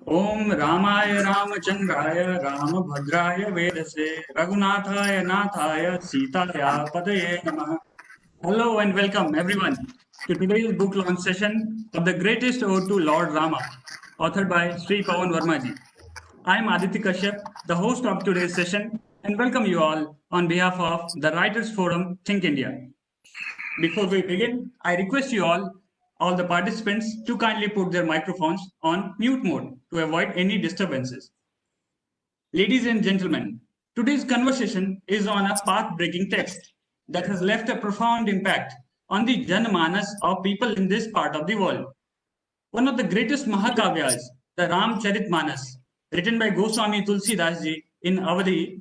ओम रामाय रामचंद्राय रामभद्राय वेदसे रघुनाथाय नाथाय सीताया पतये नमः. Hello and welcome everyone to today's book launch session of The Greatest Ode to Lord Rama, authored by Sri Pawan Vermaji. I am Aditya Kashyap, the host of today's session, and welcome you all on behalf of the Writers Forum Think India. Before we begin, I request you all the participants, to kindly put their microphones on mute mode to avoid any disturbances. Ladies and gentlemen, today's conversation is on a path-breaking text that has left a profound impact on the Janamanas of people in this part of the world. One of the greatest Mahakavyas, the Ramcharitmanas, written by Goswami Tulsidas ji in Awadhi.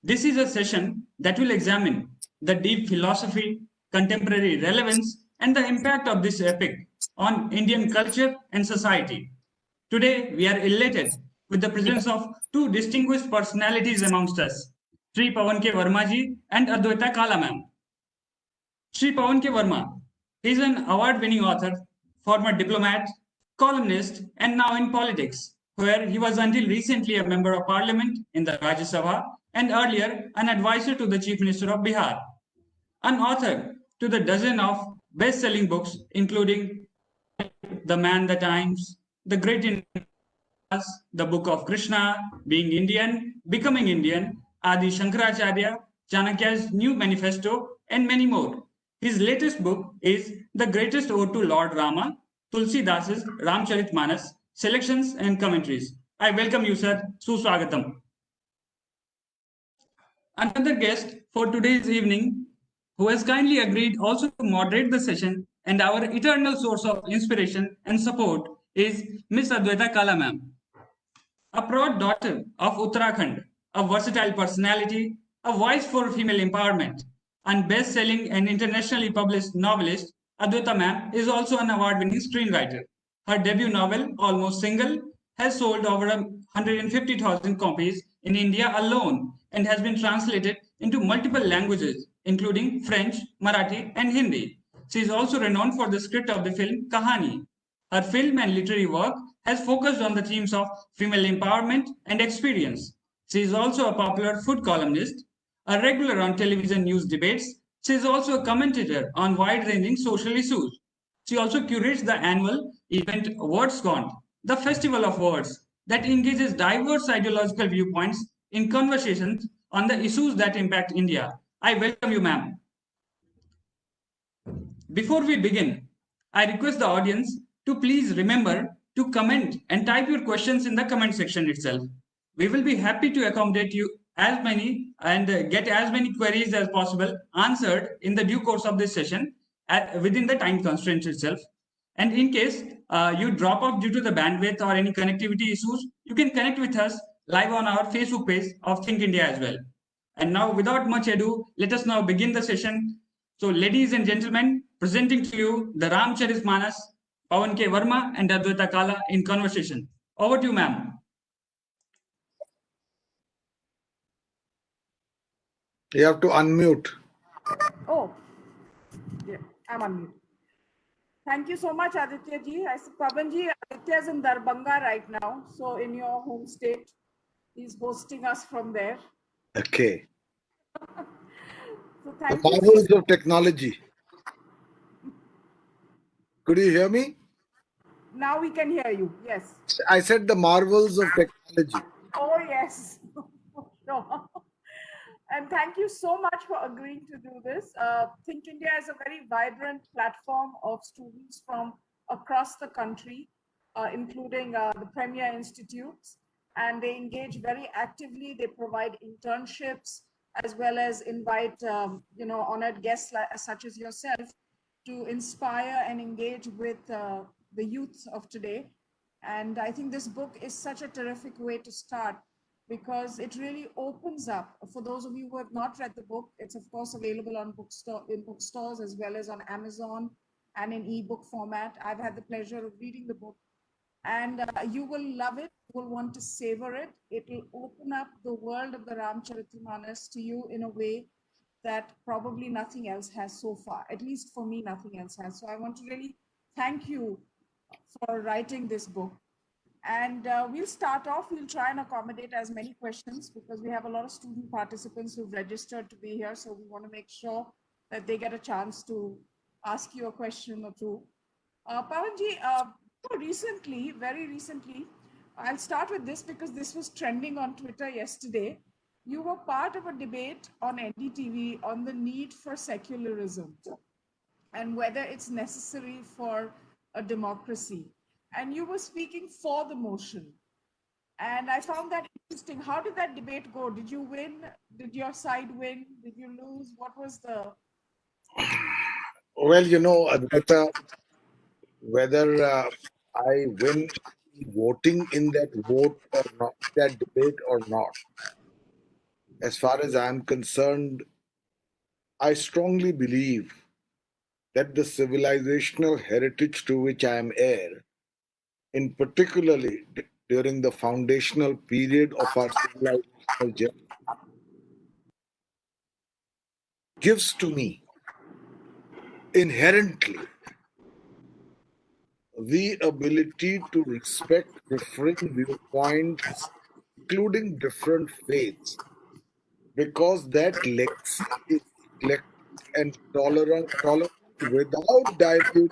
This is a session that will examine the deep philosophy, contemporary relevance, and the impact of this epic on Indian culture and society. Today, we are elated with the presence of two distinguished personalities amongst us, Sri Pawan K. Vermaji and Adwaita Kala ma'am. Sri Pawan K. Verma is an award-winning author, former diplomat, columnist, and now in politics, where he was until recently a member of parliament in the Rajya Sabha and earlier an advisor to the Chief Minister of Bihar. An author to the dozen of best-selling books, including The Man, the Times, The Great Indian, The Book of Krishna, Being Indian, Becoming Indian, Adi Shankaracharya, Chanakya's New Manifesto, and many more. His latest book is The Greatest Ode to Lord Rama, Tulsidas' Ramcharitmanas, Selections and Commentaries. I welcome you, sir. Suswagatam. Another guest for today's evening, who has kindly agreed also to moderate the session and our eternal source of inspiration and support, is Miss Adwaita Kala ma'am. A proud daughter of Uttarakhand, a versatile personality, a voice for female empowerment, and best-selling and internationally published novelist, Adwaita ma'am is also an award-winning screenwriter. Her debut novel, Almost Single, has sold over 150,000 copies in India alone and has been translated into multiple languages, including French, Marathi, and Hindi. She is also renowned for the script of the film Kahani. Her film and literary work has focused on the themes of female empowerment and experience. She is also a popular food columnist, a regular on television news debates. She is also a commentator on wide-ranging social issues. She also curates the annual event WordsCon, the festival of words that engages diverse ideological viewpoints in conversations on the issues that impact India. I welcome you, ma'am. Before we begin, I request the audience to please remember to comment and type your questions in the comment section itself. We will be happy to accommodate you as many and get as many queries as possible answered in the due course of this session within the time constraints itself. And in case you drop off due to the bandwidth or any connectivity issues, you can connect with us live on our Facebook page of Think India as well. And now, without much ado, let us now begin the session. So, ladies and gentlemen, presenting to you the Ramcharitmanas, Pawan K. Verma and Adwaita Kala in conversation. Over to you, ma'am. You have to unmute. Oh, yeah, I'm on mute. Thank you so much, Aditya ji. I see Pavan ji, Aditya is in Darbhanga right now. So in your home state, he's hosting us from there. Okay. So The thank you. marvels of technology. Could you hear me? Now we can hear you. Yes. I said the marvels of technology. Oh, yes. Sure. And thank you so much for agreeing to do this. Think India is a very vibrant platform of students from across the country, including the premier institutes, and they engage very actively. They provide internships as well as invite, honored guests such as yourself to inspire and engage with the youth of today. And I think this book is such a terrific way to start because it really opens up. For those of you who have not read the book, it's of course available on bookstores as well as on Amazon and in ebook format. I've had the pleasure of reading the book, and you will love it. You will want to savor it. It will open up the world of the Ramcharitmanas to you in a way that probably nothing else has so far. At least for me, nothing else has. So I want to really thank you for writing this book. And we'll start off. We'll try and accommodate as many questions because we have a lot of student participants who've registered to be here. So we want to make sure that they get a chance to ask you a question or two. Pawanji, recently, very recently, I'll start with this because this was trending on Twitter yesterday. You were part of a debate on NDTV on the need for secularism and whether it's necessary for a democracy. And you were speaking for the motion. And I found that interesting. How did that debate go? Did you win? Did your side win? Did you lose? What was the... Well, Advaita, whether I win voting in that vote or not, that debate or not, as far as I'm concerned, I strongly believe that the civilizational heritage to which I am heir, in particularly during the foundational period of our civilizational journey, gives to me inherently the ability to respect differing viewpoints, including different faiths, because that legacy is eclectic and tolerant without diluting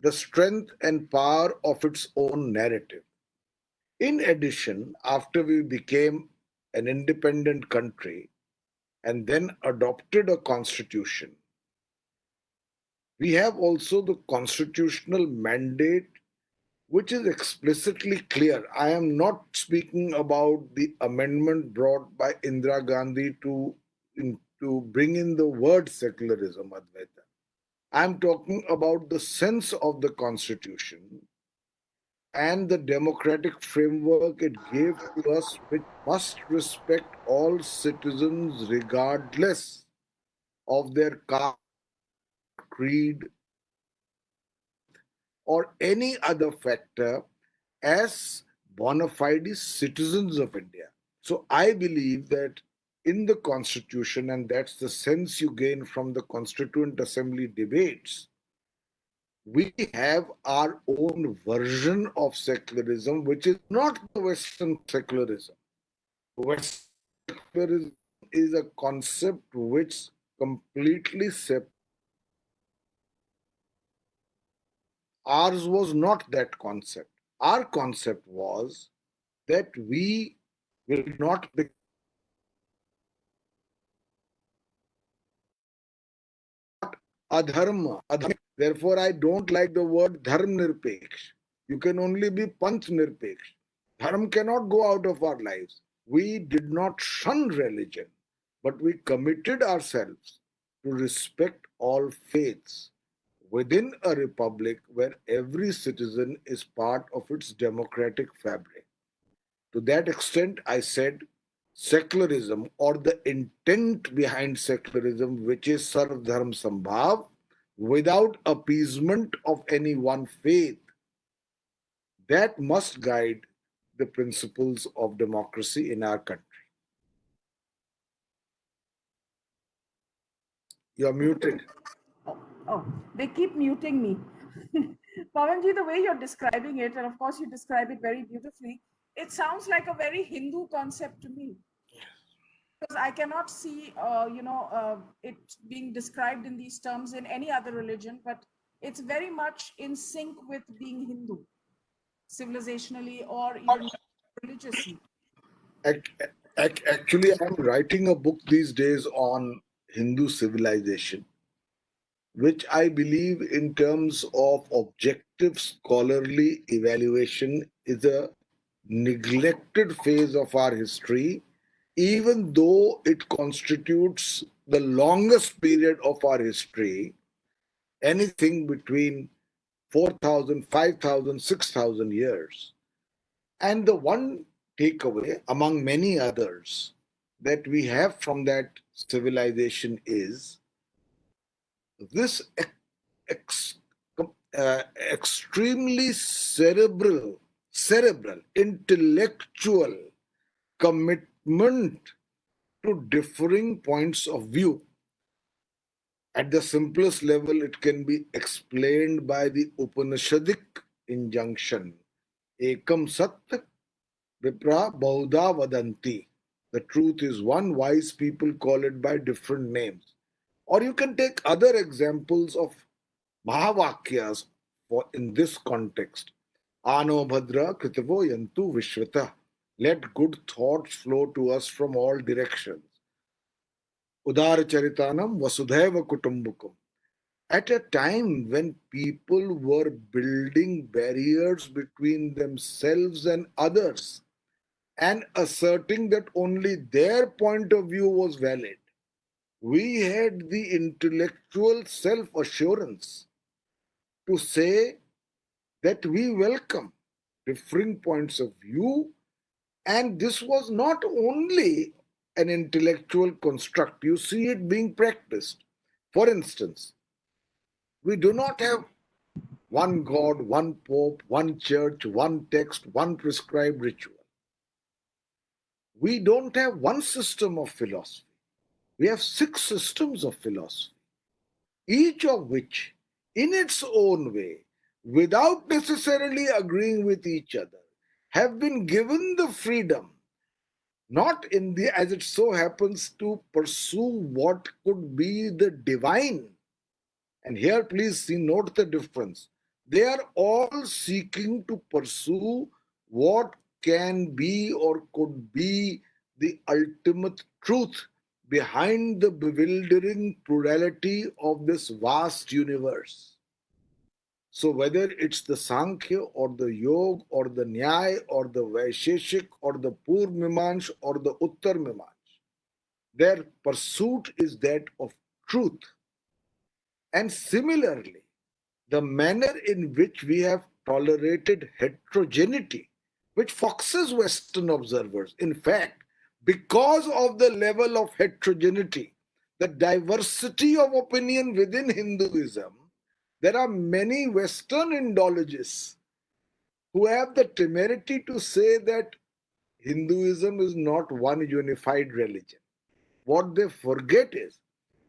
the strength and power of its own narrative. In addition, after we became an independent country and then adopted a constitution, we have also the constitutional mandate, which is explicitly clear. I am not speaking about the amendment brought by Indira Gandhi to bring in the word secularism, Advaita. I'm talking about the sense of the constitution and the democratic framework it gave to us, which must respect all citizens regardless of their caste, creed, or any other factor as bona fide citizens of India. So I believe that in the constitution, and that's the sense you gain from the Constituent Assembly debates, we have our own version of secularism, which is not the Western secularism. Western secularism is a concept which completely separates. Ours was not that concept. Our concept was that we will not be adharma. Therefore, I don't like the word dharm nirpeksh. You can only be panch nirpeksh. Dharm cannot go out of our lives. We did not shun religion, but we committed ourselves to respect all faiths within a republic where every citizen is part of its democratic fabric. To that extent, I said secularism, or the intent behind secularism, which is Sarv Dharm Sambhav, without appeasement of any one faith, that must guide the principles of democracy in our country. You're muted. Oh, they keep muting me. Pawanji, the way you're describing it, and of course you describe it very beautifully, it sounds like a very Hindu concept to me. Because I cannot see, it being described in these terms in any other religion, but it's very much in sync with being Hindu, civilizationally or even religiously. Actually, I'm writing a book these days on Hindu civilization, which I believe, in terms of objective scholarly evaluation, is a neglected phase of our history, even though it constitutes the longest period of our history, anything between 4,000, 5,000, 6,000 years. And the one takeaway, among many others, that we have from that civilization is this extremely cerebral, intellectual commitment to differing points of view. At the simplest level, it can be explained by the Upanishadic injunction Ekam Sat Vipra Bahuda Vadanti. The truth is one, wise people call it by different names. Or you can take other examples of Mahavakyas for in this context. Ano Bhadra Kritavo Yantu Vishvata. Let good thoughts flow to us from all directions. Udara Charitanam Vasudhaiva Kutumbukam. At a time when people were building barriers between themselves and others and asserting that only their point of view was valid, we had the intellectual self assurance to say that we welcome differing points of view, and this was not only an intellectual construct, you see it being practiced. For instance, we do not have one God, one Pope, one church, one text, one prescribed ritual. We don't have one system of philosophy. We have 6 systems of philosophy, each of which, in its own way, without necessarily agreeing with each other, have been given the freedom, not in the as it so happens, to pursue what could be the divine. And here, please see, note the difference. They are all seeking to pursue what can be or could be the ultimate truth behind the bewildering plurality of this vast universe. So, whether it's the Sankhya or the Yoga or the Nyaya or the Vaisheshik or the Purv Mimansh or the Uttar Mimansh, their pursuit is that of truth. And similarly, the manner in which we have tolerated heterogeneity, which foxes Western observers. In fact, because of the level of heterogeneity, the diversity of opinion within Hinduism, there are many Western Indologists who have the temerity to say that Hinduism is not one unified religion. What they forget is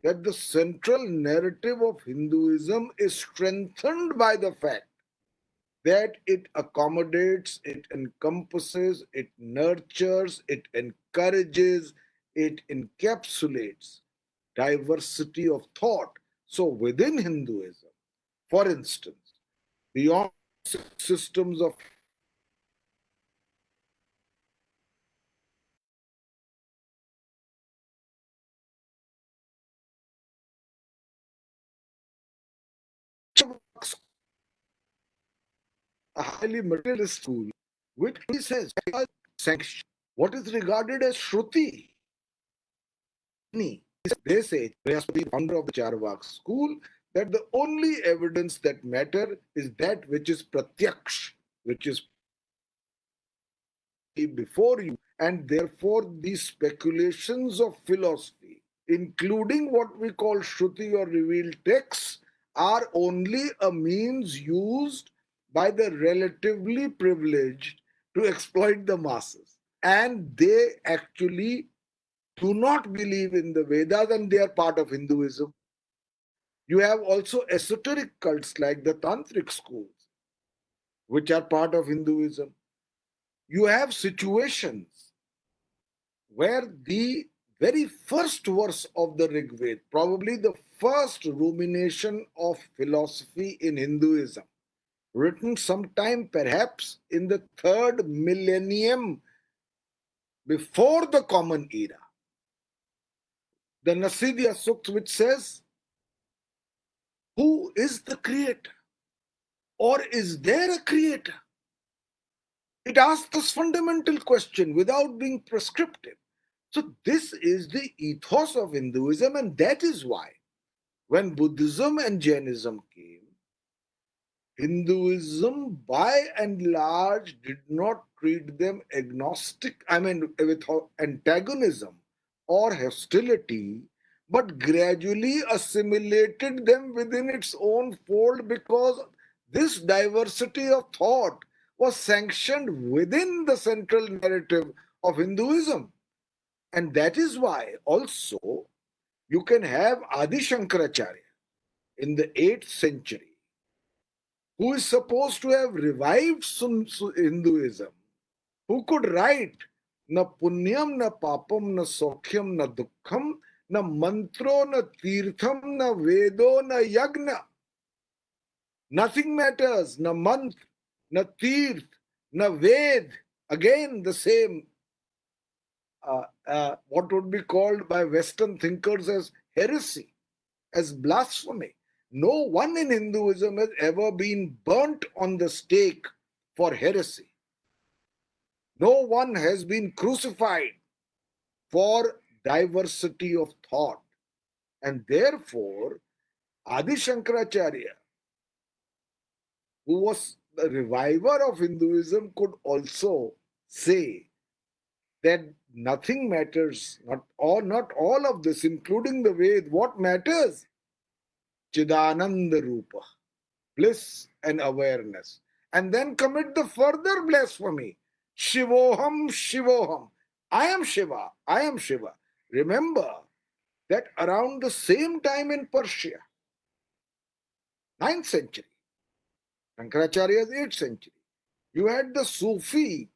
that the central narrative of Hinduism is strengthened by the fact that it accommodates, it encompasses, it nurtures, it encourages, it encapsulates diversity of thought. So within Hinduism, for instance, beyond systems of a highly materialist school, which says sanction what is regarded as Shruti. They say, Brihaspati, founder of the Charvak school, that the only evidence that matter is that which is pratyaksh, which is before you, and therefore these speculations of philosophy, including what we call Shruti or revealed texts, are only a means used by the relatively privileged to exploit the masses. And they actually do not believe in the Vedas, and they are part of Hinduism. You have also esoteric cults like the Tantric schools, which are part of Hinduism. You have situations where the very first verse of the Rig Veda, probably the first rumination of philosophy in Hinduism, written sometime perhaps in the 3rd millennium before the Common Era, the Nasidya Sukta, which says, who is the creator? Or is there a creator? It asks this fundamental question without being prescriptive. So this is the ethos of Hinduism, and that is why when Buddhism and Jainism came, Hinduism by and large did not treat them agnostic, with antagonism or hostility, but gradually assimilated them within its own fold, because this diversity of thought was sanctioned within the central narrative of Hinduism. And that is why also you can have Adi Shankaracharya in the 8th century, who is supposed to have revived Hinduism, who could write na punyam, na papam, na sokhyam, na dukkham, na mantro, na tirtham, na vedo, na yagna. Nothing matters, na mantra, na tirth, na ved. Again, the same, what would be called by Western thinkers as heresy, as blasphemy. No one in Hinduism has ever been burnt on the stake for heresy. No one has been crucified for diversity of thought. And therefore, Adi Shankaracharya, who was the reviver of Hinduism, could also say that nothing matters, not all of this, including the Ved. What matters? Chidananda Rupa, bliss and awareness. And then commit the further blasphemy. Shivoham, Shivoham. I am Shiva, I am Shiva. Remember that around the same time in Persia, 9th century, Shankaracharya's 8th century, you had the Sufi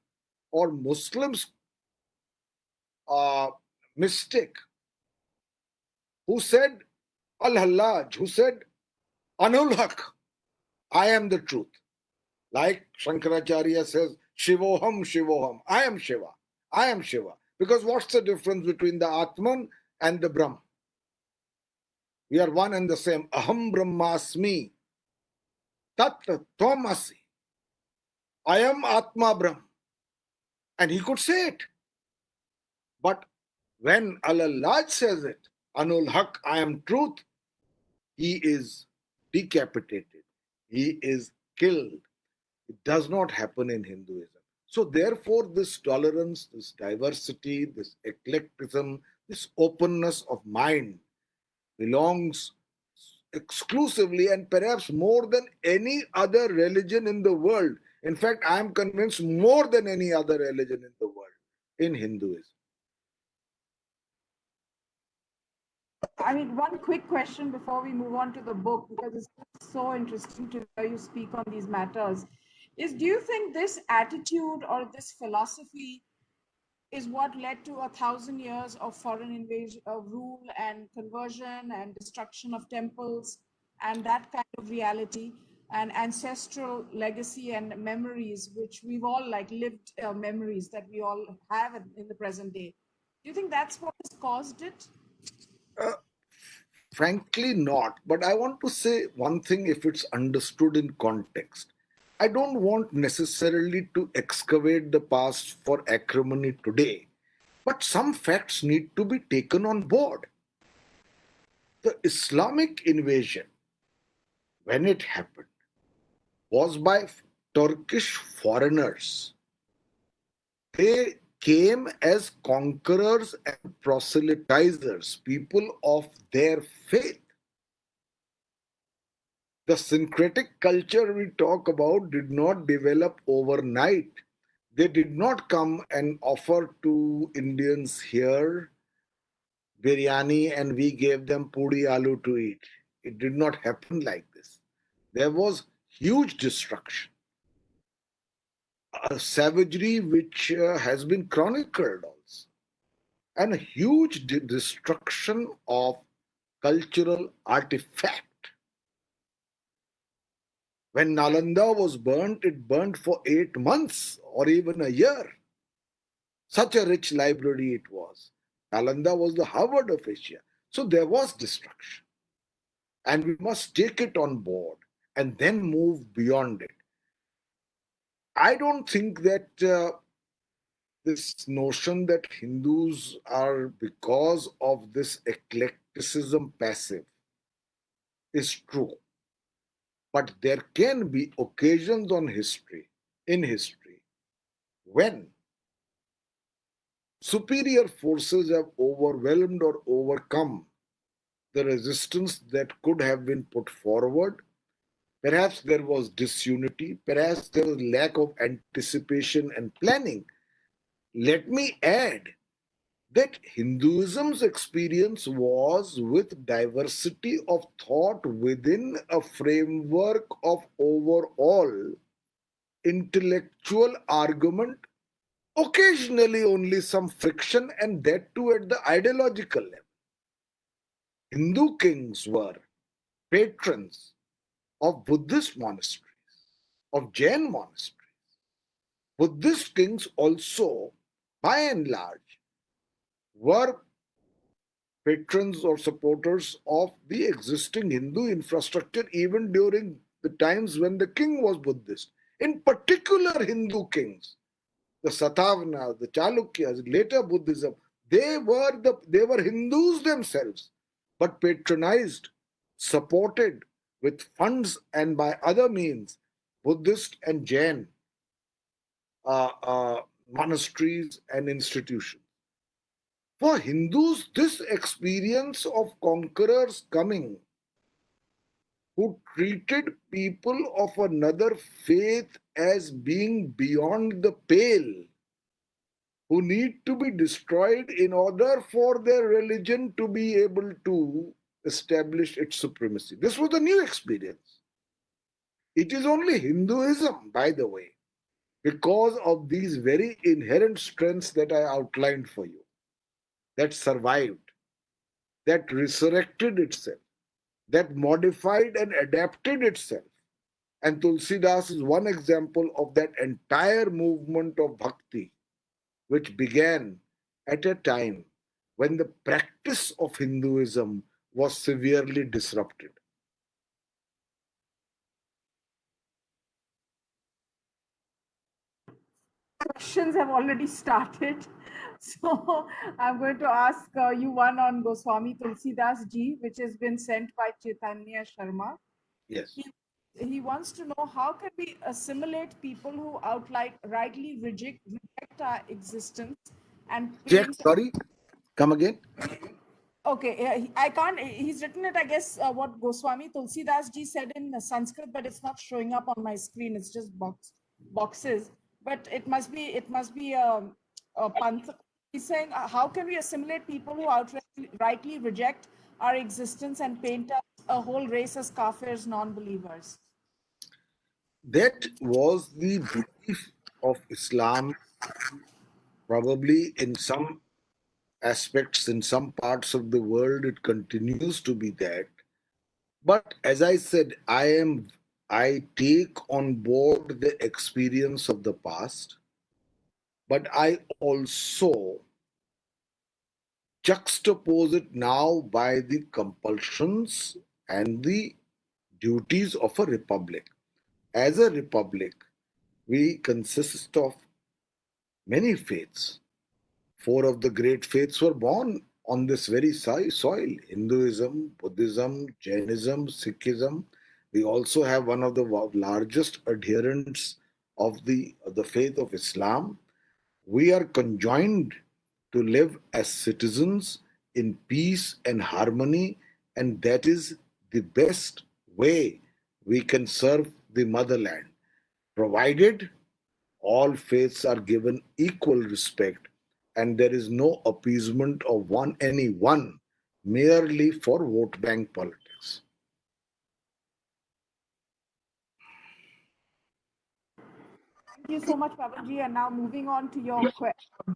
or Muslims mystic who said, Al-Hallaj, who said, Anul Haq, I am the truth. Like Shankaracharya says, Shivoham, Shivoham, I am Shiva, I am Shiva. Because what's the difference between the Atman and the Brahm? We are one and the same. Aham Brahmasmi, Tat Tvamasi. I am Atma Brahm. And he could say it. But when Al-Hallaj says it, Anul Haq, I am truth, he is decapitated. He is killed. It does not happen in Hinduism. So therefore, this tolerance, this diversity, this eclecticism, this openness of mind belongs exclusively and perhaps more than any other religion in the world. In fact, I am convinced more than any other religion in the world in Hinduism. I mean, one quick question before we move on to the book, because it's so interesting to hear you speak on these matters, is do you think this attitude or this philosophy is what led to 1,000 years of foreign invasion, of rule and conversion and destruction of temples and that kind of reality and ancestral legacy and memories, which we've all like lived memories that we all have in the present day? Do you think that's what has caused it? Frankly, not. But I want to say one thing if it's understood in context. I don't want necessarily to excavate the past for acrimony today, but some facts need to be taken on board. The Islamic invasion, when it happened, was by Turkish foreigners. They came as conquerors and proselytizers, people of their faith. The syncretic culture we talk about did not develop overnight. They did not come and offer to Indians here biryani and we gave them puri aloo to eat. It did not happen like this. There was huge destruction, a savagery which has been chronicled also, and a huge destruction of cultural artifact. When Nalanda was burnt, it burnt for 8 months or even a year. Such a rich library it was. Nalanda was the Harvard of Asia. So there was destruction. And we must take it on board and then move beyond it. I don't think that this notion that Hindus are, because of this eclecticism, passive is true. But there can be occasions in history, when superior forces have overwhelmed or overcome the resistance that could have been put forward. Perhaps there was disunity, perhaps there was lack of anticipation and planning. Let me add that Hinduism's experience was with diversity of thought within a framework of overall intellectual argument, occasionally only some friction, and that too at the ideological level. Hindu kings were patrons of Buddhist monasteries, of Jain monasteries. Buddhist kings also, by and large, were patrons or supporters of the existing Hindu infrastructure even during the times when the king was Buddhist. In particular, Hindu kings, the Satavahanas, the Chalukyas, later Buddhism, they were Hindus themselves, but patronized, supported with funds and by other means Buddhist and Jain uh, uh, monasteries and institutions. For Hindus, this experience of conquerors coming who treated people of another faith as being beyond the pale, who need to be destroyed in order for their religion to be able to establish its supremacy. This was a new experience. It is only Hinduism, by the way, because of these very inherent strengths that I outlined for you, that survived, that resurrected itself, that modified and adapted itself. And Tulsidas is one example of that entire movement of bhakti, which began at a time when the practice of Hinduism was severely disrupted. Questions have already started. So I'm going to ask you one on Goswami Tulsidas ji, which has been sent by Chaitanya Sharma. Yes. He wants to know how can we assimilate people who rightly reject our existence and Check, paint. sorry, come again. Okay, I can't. He's written it, I guess, what Goswami Tulsidas ji said in Sanskrit, but it's not showing up on my screen. It's just boxes. But it must be a panth. He's saying, how can we assimilate people who rightly reject our existence and paint us a whole race as kafirs, non-believers? That was the belief of Islam, probably in some aspects, in some parts of the world, it continues to be that. But as I said, I take on board the experience of the past, but I also juxtapose it now by the compulsions and the duties of a republic. As a republic, we consist of many faiths. Four of the great faiths were born on this very soil: Hinduism, Buddhism, Jainism, Sikhism. We also have one of the largest adherents of the faith of Islam. We are conjoined to live as citizens in peace and harmony, and that is the best way we can serve the motherland, provided all faiths are given equal respect and there is no appeasement of any one merely for vote bank politics. Thank you so much, Pavanji. And now moving on to your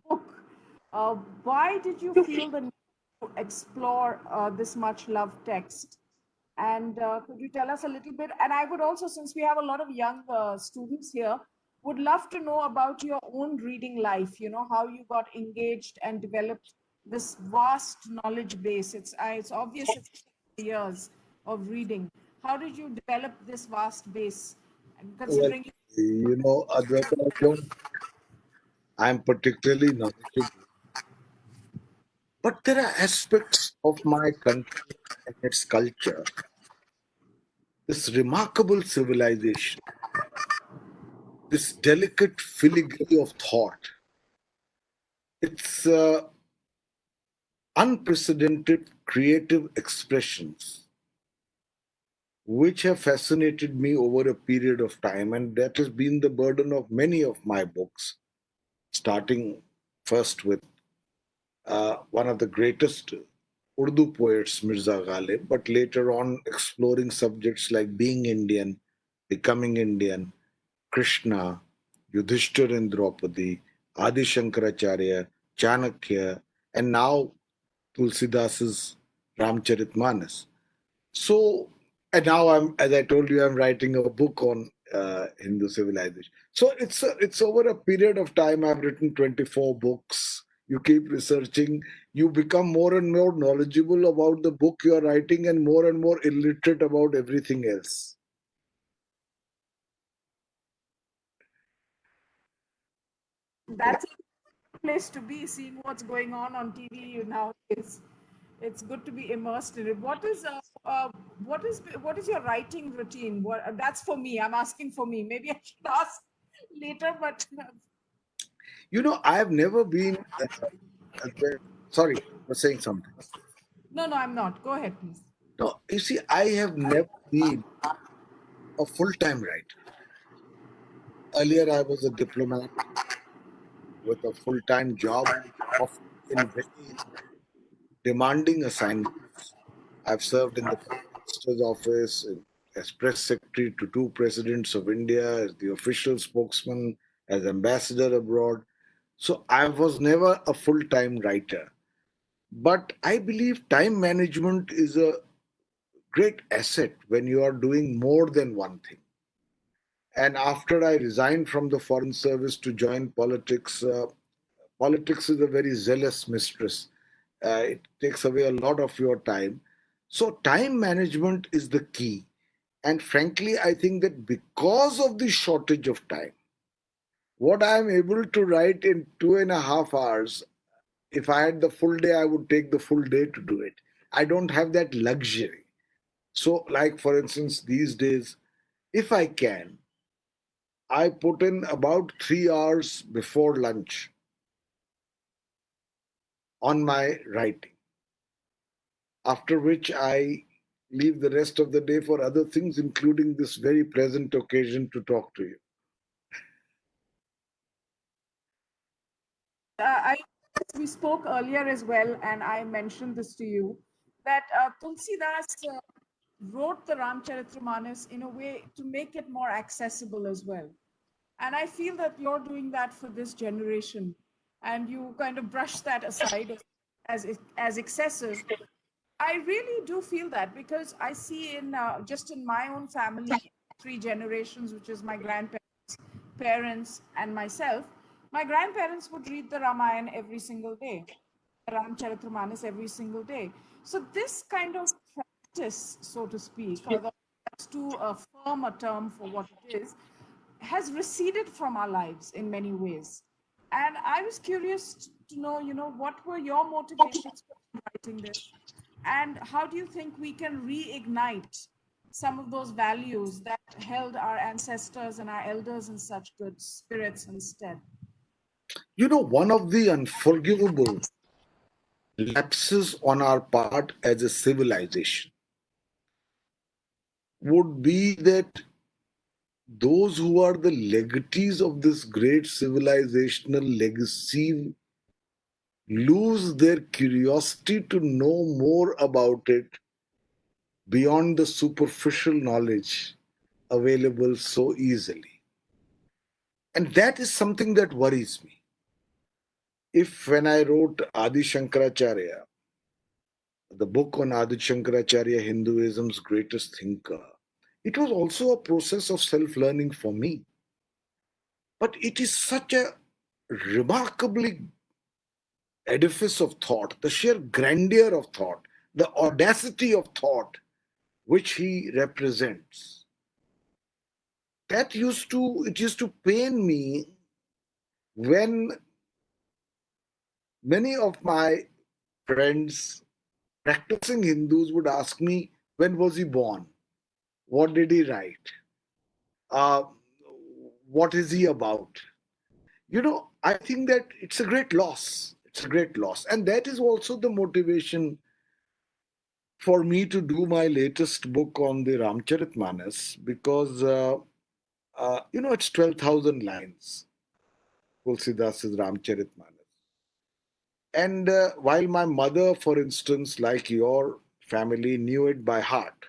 book. Why did you feel the need to explore this much loved text? And could you tell us a little bit? And I would also, since we have a lot of young students here, would love to know about your own reading life, how you got engaged and developed this vast knowledge base. It's obvious it's years of reading. How did you develop this vast base? And Well, considering Advaita, I'm particularly knowledgeable, but there are aspects of my country and its culture, this remarkable civilization, this delicate filigree of thought, its unprecedented creative expressions, which have fascinated me over a period of time, and that has been the burden of many of my books, starting first with one of the greatest Urdu poets, Mirza Ghalib, but later on exploring subjects like being Indian, becoming Indian, Krishna, Yudhishthir and Draupadi, Adi Shankaracharya, Chanakya, and now Tulsidas's Ramcharitmanas. So, and now as I told you, I'm writing a book on Hindu civilization. So it's over a period of time. I've written 24 books. You keep researching, you become more and more knowledgeable about the book you're writing and more illiterate about everything else. That's a place to be, seeing what's going on TV nowadays. It's good to be immersed in it. What is your writing routine? That's for me. I'm asking for me. Maybe I should ask later, but You know, I have never been. Sorry, I was saying something. no, I'm not. Go ahead, please. No, you see, I have never been a full-time writer. Earlier, I was a diplomat with a full-time job, often in very demanding assignments. I've served in the Prime Minister's office as press secretary to two presidents of India, as the official spokesman, as ambassador abroad. So I was never a full-time writer. But I believe time management is a great asset when you are doing more than one thing. And after I resigned from the Foreign Service to join politics, politics is a very zealous mistress. It takes away a lot of your time. So, time management is the key. And frankly, I think that because of the shortage of time, what I am able to write in 2.5 hours, if I had the full day, I would take the full day to do it. I don't have that luxury. So, like for instance, these days, if I can, I put in about 3 hours before lunch on my writing, after which I leave the rest of the day for other things, including this very pleasant occasion to talk to you. I We spoke earlier as well, and I mentioned this to you that Tulsidas wrote the Ramcharitramanas in a way to make it more accessible as well. And I feel that you're doing that for this generation, and you kind of brush that aside as excessive. I really do feel that, because I see in just in my own family, three generations, which is my grandparents, parents, and myself. My grandparents would read the Ramayana every single day, Ramcharitramanas every single day. So this kind of practice, so to speak, although that's too firm a term for what it is, has receded from our lives in many ways. And I was curious to know, what were your motivations for writing this? And how do you think we can reignite some of those values that held our ancestors and our elders in such good spirits instead? You know, one of the unforgivable lapses on our part as a civilization would be that those who are the legatees of this great civilizational legacy lose their curiosity to know more about it beyond the superficial knowledge available so easily. And that is something that worries me. If when I wrote Adi Shankaracharya, the book on Adi Shankaracharya, Hinduism's greatest thinker, it was also a process of self learning for me. But it is such a remarkably edifice of thought, the sheer grandeur of thought, the audacity of thought which he represents. It used to pain me when many of my friends, practicing Hindus, would ask me, when was he born? What did he write? Uh, what is he about? You know, I think that it's a great loss. It's a great loss. And that is also the motivation for me to do my latest book on the Ramcharitmanas, because, it's 12,000 lines, Tulsidas's Ramcharitmanas. And while my mother, for instance, like your family, knew it by heart,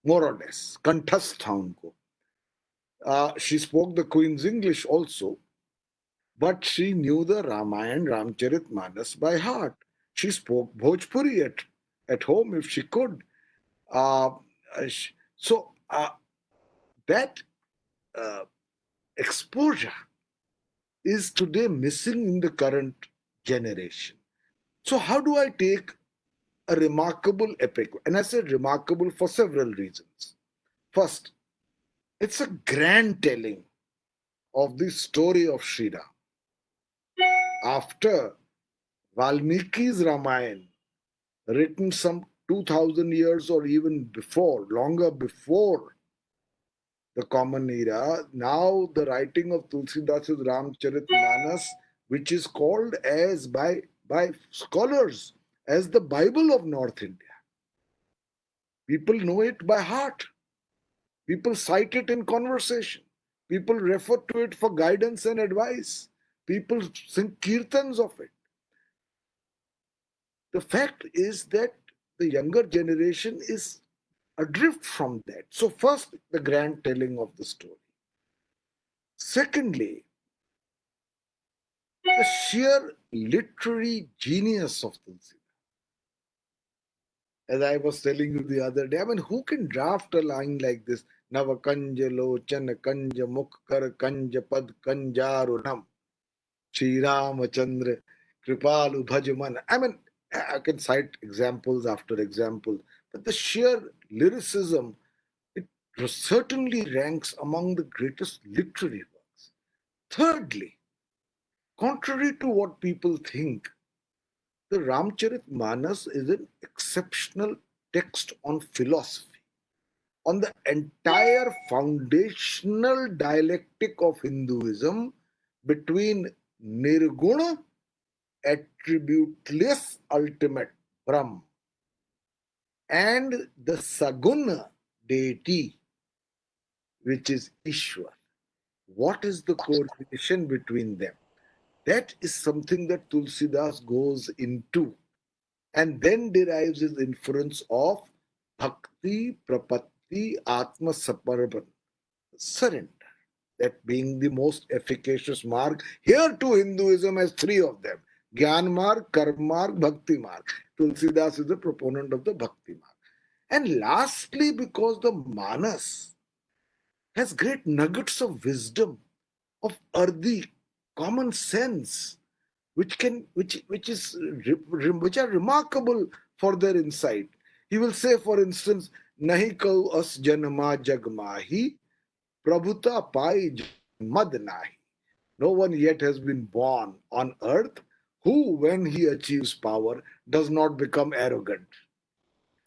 more or less, कंठस्थ था उनको. She spoke the Queen's English also, but she knew the Ramayana, Ramcharitmanas by heart. She spoke Bhojpuri at home if she could. Uh, so that uh, exposure is today missing in the current generation. So, how do I take a remarkable epic? And I said remarkable for several reasons. First, it's a grand telling of the story of Sri Ram. After Valmiki's Ramayana, written some 2000 years or even before, longer before the Common Era, now the writing of Tulsidas' Ramcharitmanas, which is called as by scholars as the Bible of North India. People know it by heart. People cite it in conversation. People refer to it for guidance and advice. People sing kirtans of it. The fact is that the younger generation is adrift from that. So, first, the grand telling of the story. Secondly, the sheer literary genius of Tulsi. As I was telling you the other day, I mean, who can draft a line like this? Navakanja lochana kanja mukkar kanja pad kanjarunam Shri Ramachandra Kripalu Bhajaman. I mean, I can cite examples after example, but the sheer lyricism, it certainly ranks among the greatest literary works. Thirdly, contrary to what people think, the Ramcharitmanas is an exceptional text on philosophy, on the entire foundational dialectic of Hinduism between Nirguna, attributeless ultimate Brahm, and the Saguna deity, which is Ishwar. What is the correlation between them? That is something that Tulsidas goes into and then derives his inference of Bhakti, Prapatti, Atma Saparban, surrender. That being the most efficacious mark. Here too, Hinduism has three of them: Gyan Marg, Karma Marg, Bhakti Marg. Tulsidas is a proponent of the Bhakti Marg. And lastly, because the Manas has great nuggets of wisdom, of earthy common sense, which are remarkable for their insight. He will say, for instance, Nahi kau as janma jagmahi, prabhuta pai mad nahi. No one yet has been born on earth who, when he achieves power, does not become arrogant.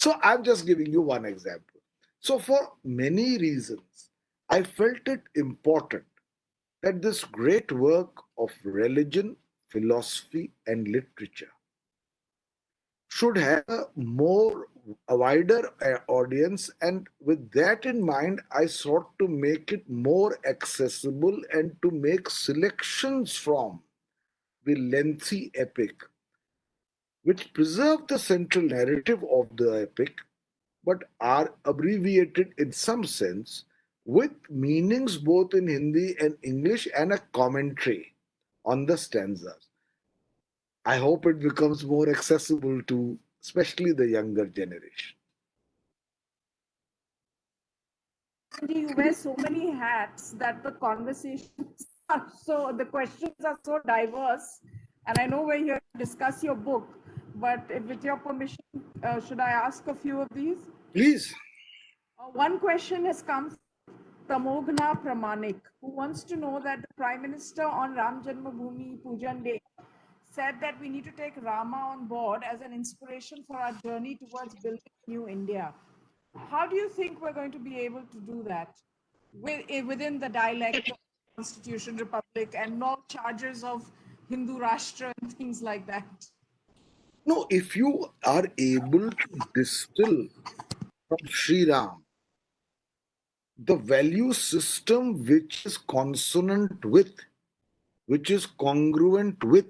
So I'm just giving you one example. So, for many reasons, I felt it important that this great work of religion, philosophy, and literature should have a wider audience, and with that in mind, I sought to make it more accessible and to make selections from the lengthy epic, which preserve the central narrative of the epic, but are abbreviated in some sense with meanings both in Hindi and English and a commentary on the stanzas. I hope it becomes more accessible to especially the younger generation. Andy, you wear so many hats that the conversations are so, the questions are so diverse. And I know we're here to discuss your book, but with your permission, should I ask a few of these? Please. One question has come from Tamogna Pramanik, who wants to know that the Prime Minister on Ram Janmabhoomi Pujan Day said that we need to take Rama on board as an inspiration for our journey towards building new India. How do you think we're going to be able to do that within the dialect of Constitution, Republic, and no charges of Hindu Rashtra and things like that? No, if you are able to distill from Sri Ram the value system which is consonant with, which is congruent with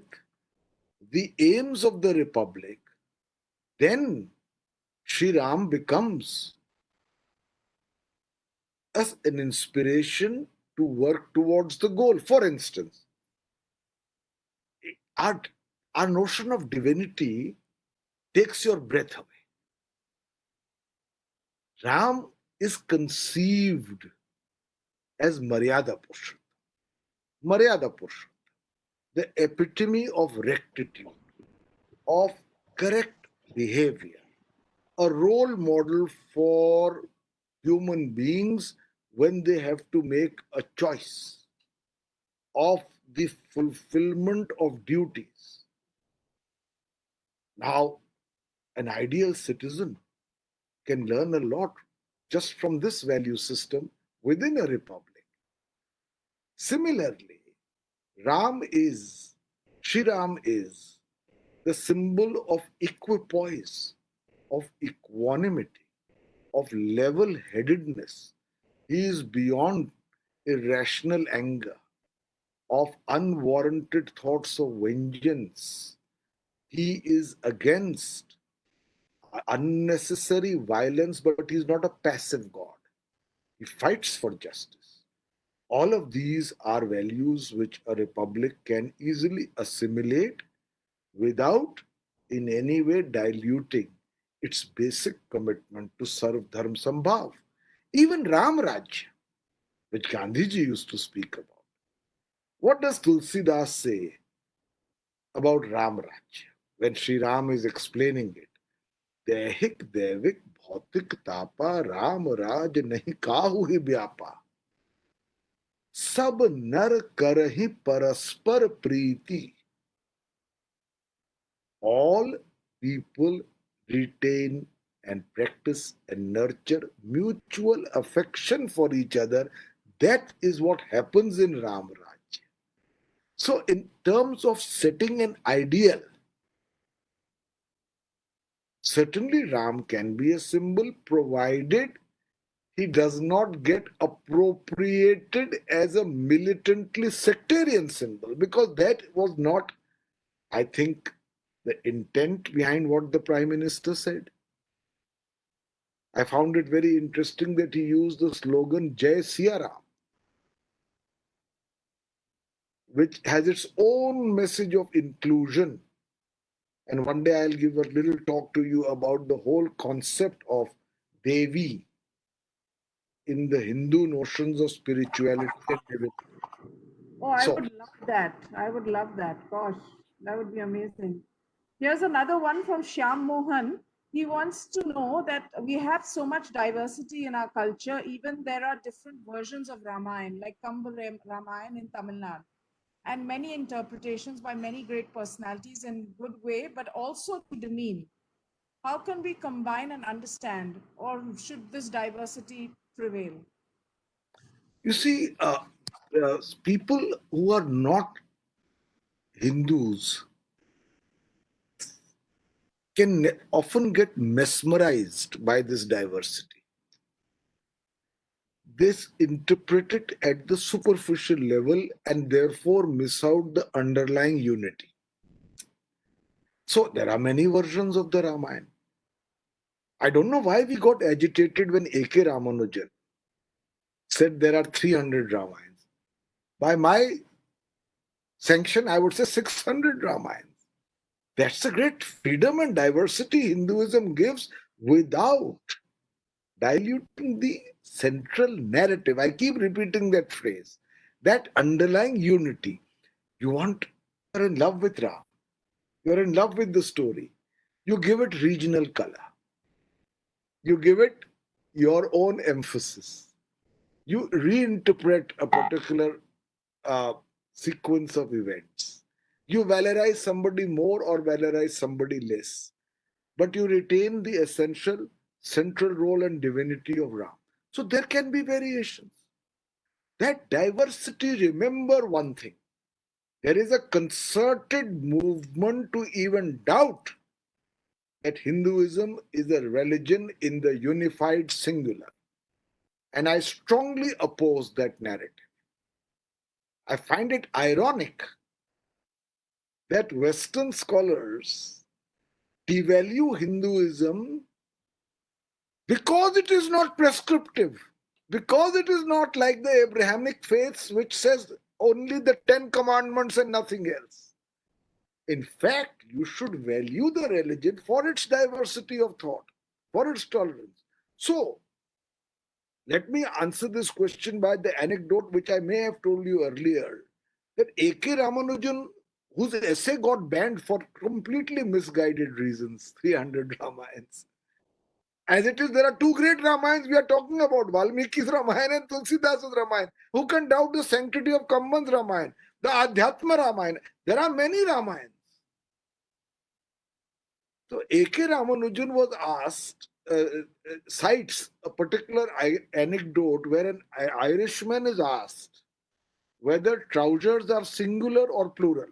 the aims of the Republic, then Sri Ram becomes as an inspiration to work towards the goal. For instance, our, our notion of divinity takes your breath away. Ram is conceived as Maryada Purushottam. Maryada Purushottam, the epitome of rectitude, of correct behavior, a role model for human beings when they have to make a choice of the fulfillment of duties. Now, an ideal citizen can learn a lot just from this value system within a republic. Similarly, Ram is, Shri Ram is the symbol of equipoise, of equanimity, of level headedness. He is beyond irrational anger, of unwarranted thoughts of vengeance. He is against unnecessary violence, but he's not a passive God. He fights for justice. All of these are values which a republic can easily assimilate without in any way diluting its basic commitment to serve Dharm Sambhav. Even Ram Rajya, which Gandhiji used to speak about. What does Tulsidas say about Ram Rajya when Sri Ram is explaining it? दैहिक दैविक भौतिक तापा राम राज नहीं काहू ही व्यापा सब नर करहि परस्पर प्रीति. All people retain and practice and nurture mutual affection for each other. That is what happens in Ram Rajya. So, in terms of setting an ideal, certainly Ram can be a symbol provided he does not get appropriated as a militantly sectarian symbol, because that was not, I think, the intent behind what the Prime Minister said. I found it very interesting that he used the slogan Jai Siya Ram, which has its own message of inclusion. And one day I'll give a little talk to you about the whole concept of Devi in the Hindu notions of spirituality and divinity. Oh, I So, would love that. I would love that. Gosh, that would be amazing. Here's another one from Shyam Mohan. He wants to know that we have so much diversity in our culture. Even there are different versions of Ramayana, like Kamba Ramayana in Tamil Nadu, and many interpretations by many great personalities in good way, but also to demean. How can we combine and understand, or should this diversity prevail? you see, people who are not Hindus can often get mesmerized by this diversity. This interpret it at the superficial level and therefore miss out the underlying unity. So there are many versions of the Ramayana. I don't know why we got agitated when A.K. Ramanujan said there are 300 Ramayans. By my sanction, I would say 600 Ramayans. That's a great freedom and diversity Hinduism gives without diluting the central narrative. I keep repeating that phrase. That underlying unity. You're in love with Ram. You're in love with the story. You give it regional color. You give it your own emphasis. You reinterpret a particular sequence of events. You valorize somebody more or valorize somebody less, but you retain the essential central role and divinity of Ram. So there can be variations. That diversity, remember one thing, there is a concerted movement to even doubt that Hinduism is a religion in the unified singular. And I strongly oppose that narrative. I find it ironic that Western scholars devalue Hinduism because it is not prescriptive, because it is not like the Abrahamic faiths, which says only the 10 commandments and nothing else. In fact, you should value the religion for its diversity of thought, for its tolerance. So, let me answer this question by the anecdote which I may have told you earlier, that A.K. Ramanujan, whose essay got banned for completely misguided reasons, 300 Ramayans. As it is, there are two great Ramayans we are talking about, Valmiki's Ramayana and Tulsidasa's Ramayana. Who can doubt the sanctity of Kamban's Ramayana, the Adhyatma Ramayana? There are many Ramayans. So A.K. Ramanujan was asked, cites a particular anecdote where an Irishman is asked whether trousers are singular or plural.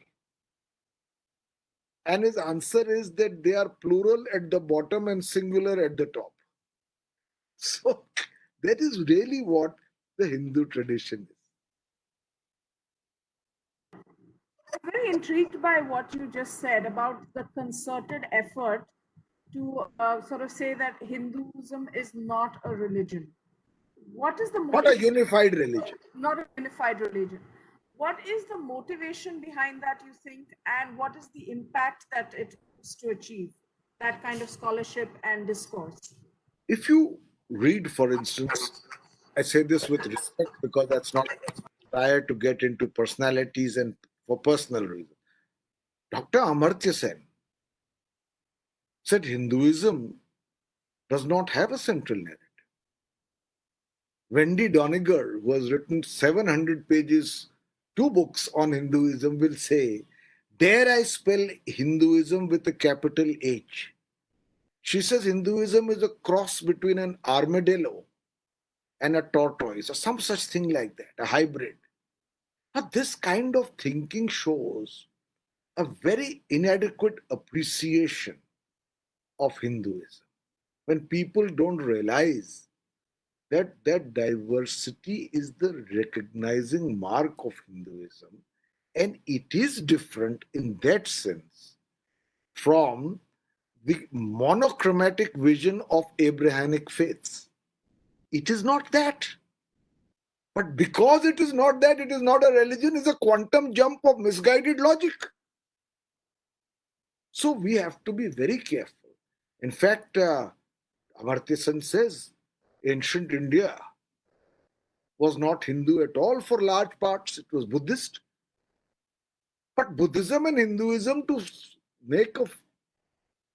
And his answer is that they are plural at the bottom and singular at the top. So that is really what the Hindu tradition is. I'm very intrigued by what you just said about the concerted effort to sort of say that Hinduism is not a religion. What is the Not a unified religion. Not a unified religion. What is the motivation behind that, you think, and what is the impact that it hopes to achieve, that kind of scholarship and discourse? If you read, for instance, I say this with respect because that's not desire to get into personalities and for personal reasons. Dr. Amartya Sen said Hinduism does not have a central narrative. Wendy Doniger, who has written 700 pages, 2 books on Hinduism, will say, dare I spell Hinduism with a capital H? She says Hinduism is a cross between an armadillo and a tortoise, or some such thing like that, a hybrid. Now, this kind of thinking shows a very inadequate appreciation of Hinduism. When people don't realize that diversity is the recognizing mark of Hinduism, and it is different in that sense from the monochromatic vision of Abrahamic faiths. It is not that. But because it is not that, it is not a religion, it's a quantum jump of misguided logic. So we have to be very careful. In fact, Amartya Sen says ancient India was not Hindu at all for large parts, it was Buddhist. But Buddhism and Hinduism, to make a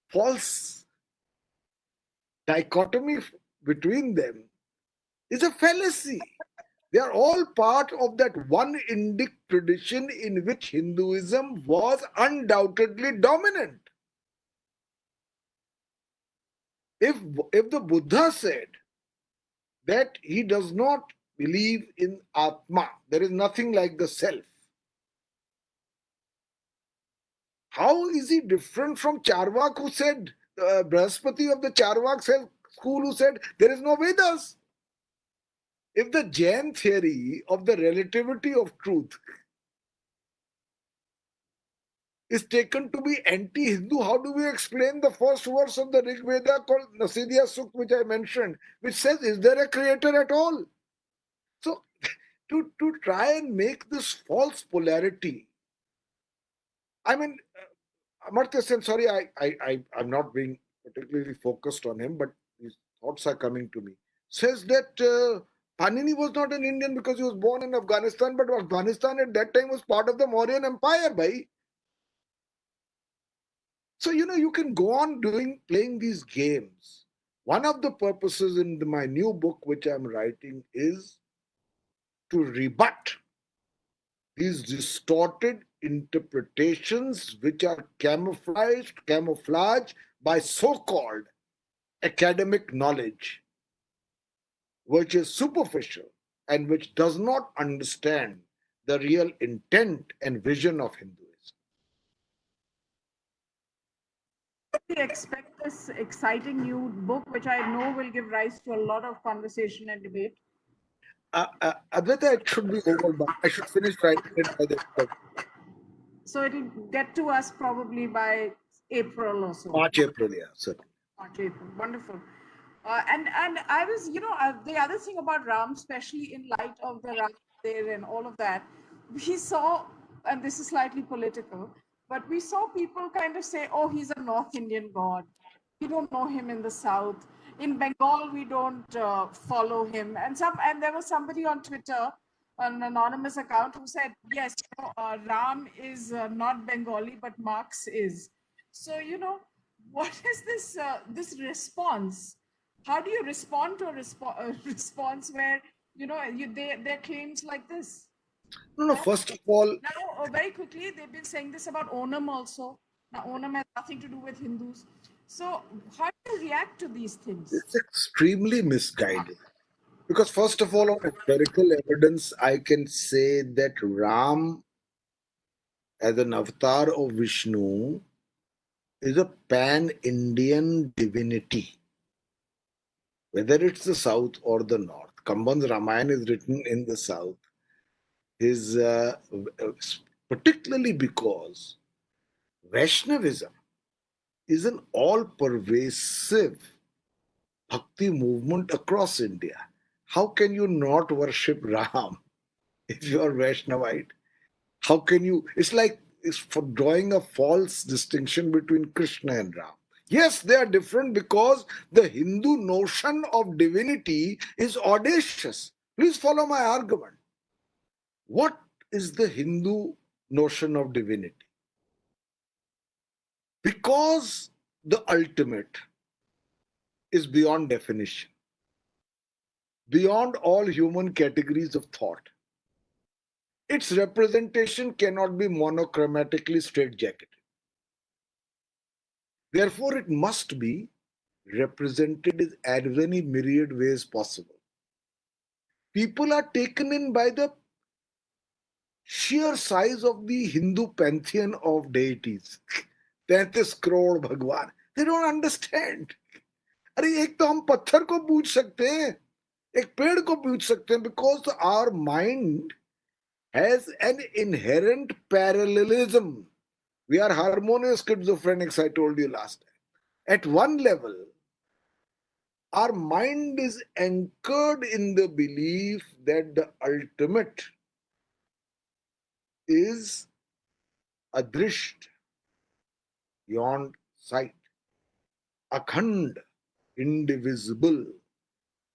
false dichotomy between them, is a fallacy. They are all part of that one Indic tradition in which Hinduism was undoubtedly dominant. If the Buddha said that he does not believe in Atma, there is nothing like the self, how is he different from Charvak, who said, Brahaspati of the Charvak school, who said there is no Vedas? If the Jain theory of the relativity of truth is taken to be anti-Hindu, how do we explain the first verse of the Rig Veda called Nasidiya Sukh, which I mentioned, which says, is there a creator at all? So, to try and make this false polarity, I mean, Amartya Sen, sorry, I'm not being particularly focused on him, but his thoughts are coming to me, says that Panini was not an Indian because he was born in Afghanistan, but Afghanistan at that time was part of the Mauryan Empire, bhai. So, you can go on playing these games. One of the purposes in my new book, which I'm writing, is to rebut these distorted interpretations which are camouflaged by so-called academic knowledge, which is superficial and which does not understand the real intent and vision of Hinduism. We expect this exciting new book, which I know will give rise to a lot of conversation and debate. Advaita, it should be over, but I should finish writing it by the end of So it'll get to us probably by April or so. March, April, yeah, certainly. March, April. Wonderful. And I was, the other thing about Ram, especially in light of the Ram there and all of that, we saw, and this is slightly political, but we saw people kind of say, oh, he's a North Indian god. We don't know him in the South. In Bengal, we don't follow him. And there was somebody on Twitter, an anonymous account, who said, yes, Ram is not Bengali, but Marx is. So, what is this response? How do you respond to a response where their claims like this? No, first of all, Now, very quickly, they've been saying this about Onam also. Now, Onam has nothing to do with Hindus. So, how do you react to these things? it's extremely misguided. Because first of all, on empirical evidence, I can say that Ram, as an avatar of Vishnu, is a pan-Indian divinity. Whether it's the south or the north. Kamban's Ramayana is written in the south. Is particularly because Vaishnavism is an all-pervasive bhakti movement across India. How can you not worship Ram if you are Vaishnavite? How can you? It's for drawing a false distinction between Krishna and Ram. Yes, they are different because the Hindu notion of divinity is audacious. Please follow my argument. What is the Hindu notion of divinity? Because the ultimate is beyond definition, beyond all human categories of thought. Its representation cannot be monochromatically straitjacketed. Therefore, it must be represented in as many myriad ways possible. People are taken in by the sheer size of the Hindu pantheon of deities. 33 crore Bhagwan. They don't understand. अरे एक तो हम पत्थर को पूज सकते हैं, एक पेड़ को पूज सकते हैं, because our mind has an inherent parallelism. We are harmonious schizophrenics, I told you last time. At one level, our mind is anchored in the belief that the ultimate is adrisht, beyond sight, akhand, indivisible,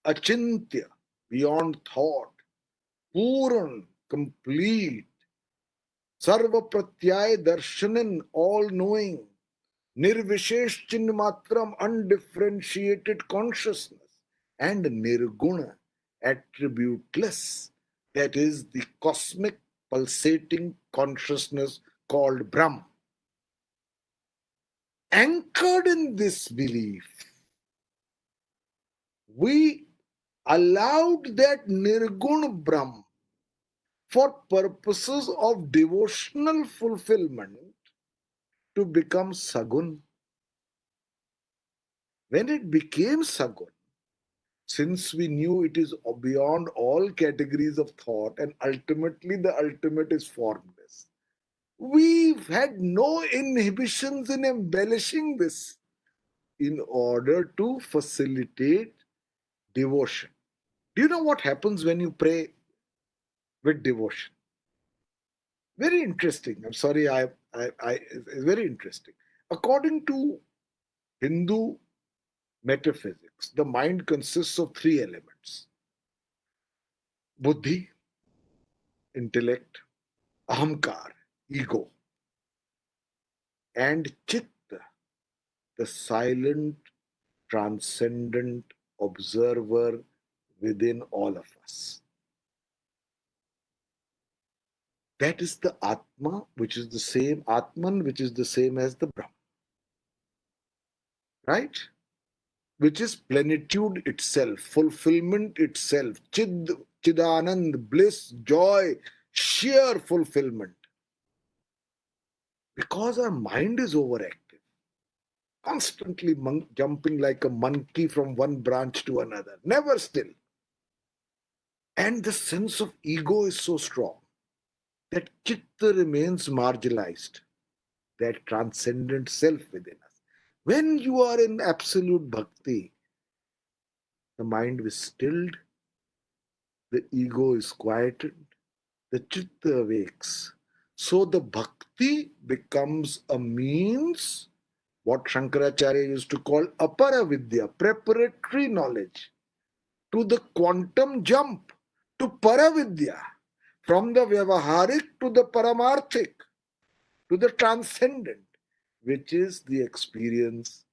achintya, beyond thought, puran, complete, sarva pratyay darshanan, all-knowing, nirvishesh chinmatram, undifferentiated consciousness, and nirguna, attributeless, that is the cosmic pulsating consciousness called Brahm. Anchored in this belief, we allowed that Nirgun Brahm for purposes of devotional fulfillment to become Sagun. When it became Sagun, since we knew it is beyond all categories of thought and ultimately the ultimate is formless, we had no inhibitions in embellishing this in order to facilitate devotion. Do you know what happens when you pray with devotion? Very interesting. I'm sorry, it's very interesting. According to Hindu metaphysics, the mind consists of three elements: buddhi, intellect, ahamkar, ego, and chitta, the silent, transcendent observer within all of us. That is the Atma, which is the same Atman, which is the same as the Brahman. Right? Which is plenitude itself, fulfillment itself, Chidanand, bliss, joy, sheer fulfillment. Because our mind is overactive, constantly jumping like a monkey from one branch to another, never still. And the sense of ego is so strong that chitta remains marginalized, that transcendent self within us. When you are in absolute bhakti, the mind is stilled, the ego is quieted, the chitta awakes. So the bhakti becomes a means, what Shankaracharya used to call aparavidya, preparatory knowledge, to the quantum jump to paravidya, from the vyavaharik to the paramarthik, to the transcendent, which is the experience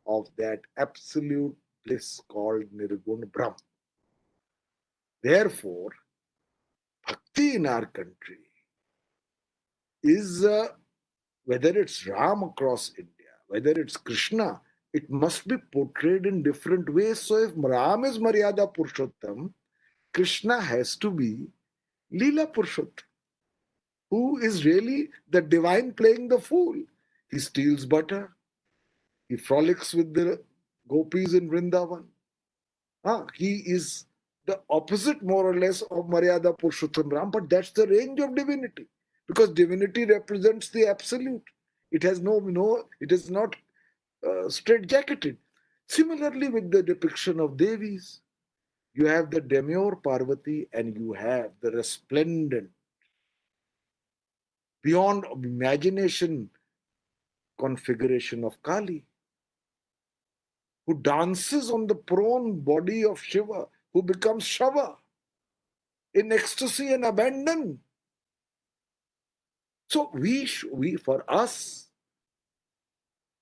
of that absolute bliss called Nirgun Brahm. Therefore, bhakti in our country is, whether it's Ram across India, whether it's Krishna, it must be portrayed in different ways. So if Ram is Maryada Purushottam, Krishna has to be Leela Purushottam, who is really the divine playing the fool. He steals butter, he frolics with the gopis in Vrindavan. He is the opposite, more or less, of Maryada Purushottam Ram, but that's the range of divinity, because divinity represents the absolute. It has it is not straitjacketed. Similarly, with the depiction of Devis, you have the demure Parvati and you have the resplendent, beyond imagination configuration of Kali, who dances on the prone body of Shiva, who becomes Shava in ecstasy and abandon. So for us,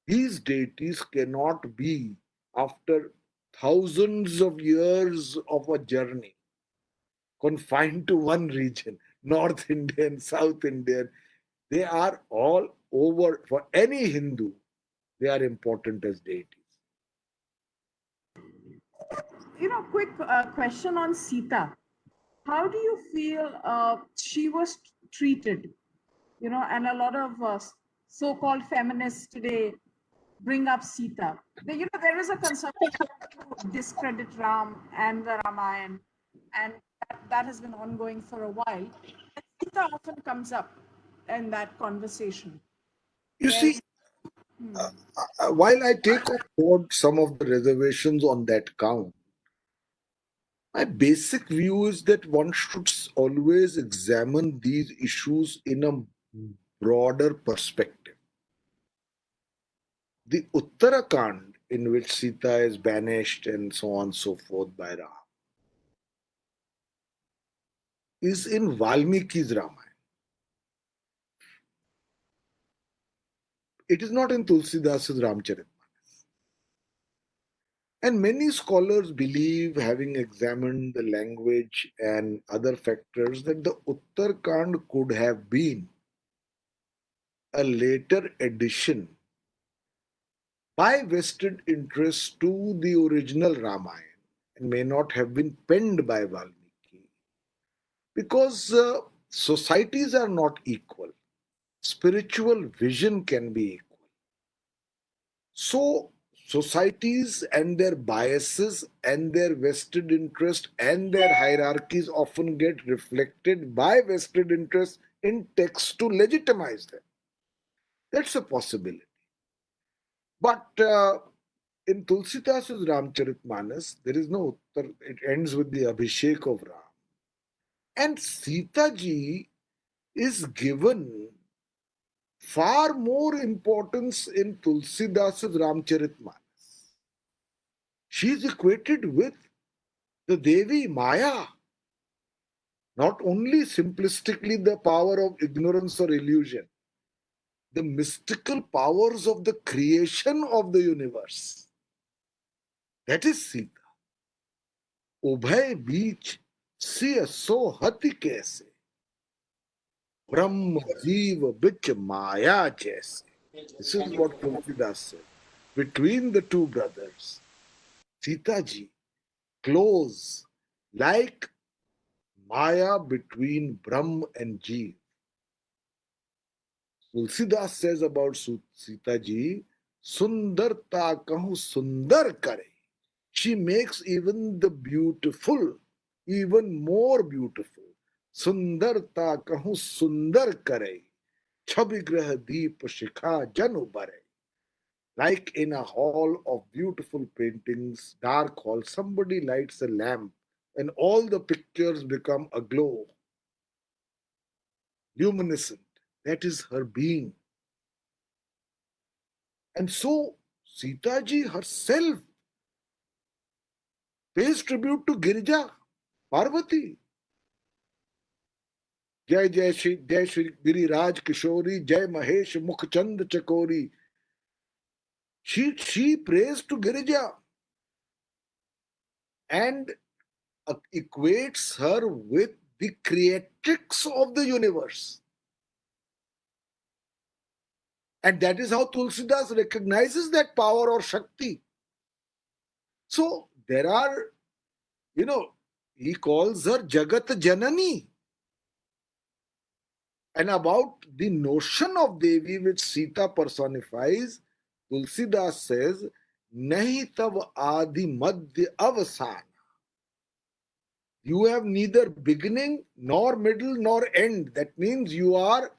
these deities cannot be, after thousands of years of a journey, confined to one region, North Indian, South Indian. They are all over. For any Hindu, they are important as deities. Quick question on Sita. How do you feel she was treated? And a lot of so-called feminists today bring up Sita. There is a concerted to discredit Ram and the Ramayana, and that has been ongoing for a while. And Sita often comes up in that conversation. You see, while I take on board some of the reservations on that count, my basic view is that one should always examine these issues in a broader perspective. The Uttarakhand, in which Sita is banished and so on and so forth by Ram, is in Valmiki's Ramayana. It is not in Tulsidasa's Ramcharitmanas. And many scholars believe, having examined the language and other factors, that the Uttarakhand could have been a later addition by vested interest to the original Ramayana and may not have been penned by Valmiki, because societies are not equal. Spiritual vision can be equal. So societies and their biases and their vested interest and their hierarchies often get reflected by vested interest in text to legitimize them. That's a possibility. But in Tulsidasa's Ramcharitmanas, there is no Uttar. It ends with the Abhishek of Ram. And Sita ji is given far more importance in Tulsidasa's Ramcharitmanas. She is equated with the Devi Maya, not only simplistically the power of ignorance or illusion, the mystical powers of the creation of the universe. That is Sita. उभय बीच सिय सो हति कैसे ब्रह्म जीव बिच माया जैसे. This is what Tulsidas said. Between the two brothers, Sita ji, close like Maya between Brahm and Jeev. Tulsidas says about Sita ji, Sundarta kahu sundar kare. She makes even the beautiful even more beautiful. सुंदरता कहूं सुंदर करे, छवि ग्रह दीप शिखा जन उबरे. Like in a hall of beautiful paintings, dark hall, somebody lights a lamp and all the pictures become aglow, luminescent. That is her being. And so Sita ji herself pays tribute to Girija, Parvati. Jai Jai Shri Giriraj Kishori, Jai Mahesh Mukhchand Chakori. She prays to Girija and equates her with the creatrix of the universe. And that is how Tulsidas recognizes that power or Shakti. So there are, he calls her Jagat Janani. And about the notion of Devi which Sita personifies, Tulsidas says, Nahi tav adi madhya avasan. You have neither beginning nor middle nor end. That means you are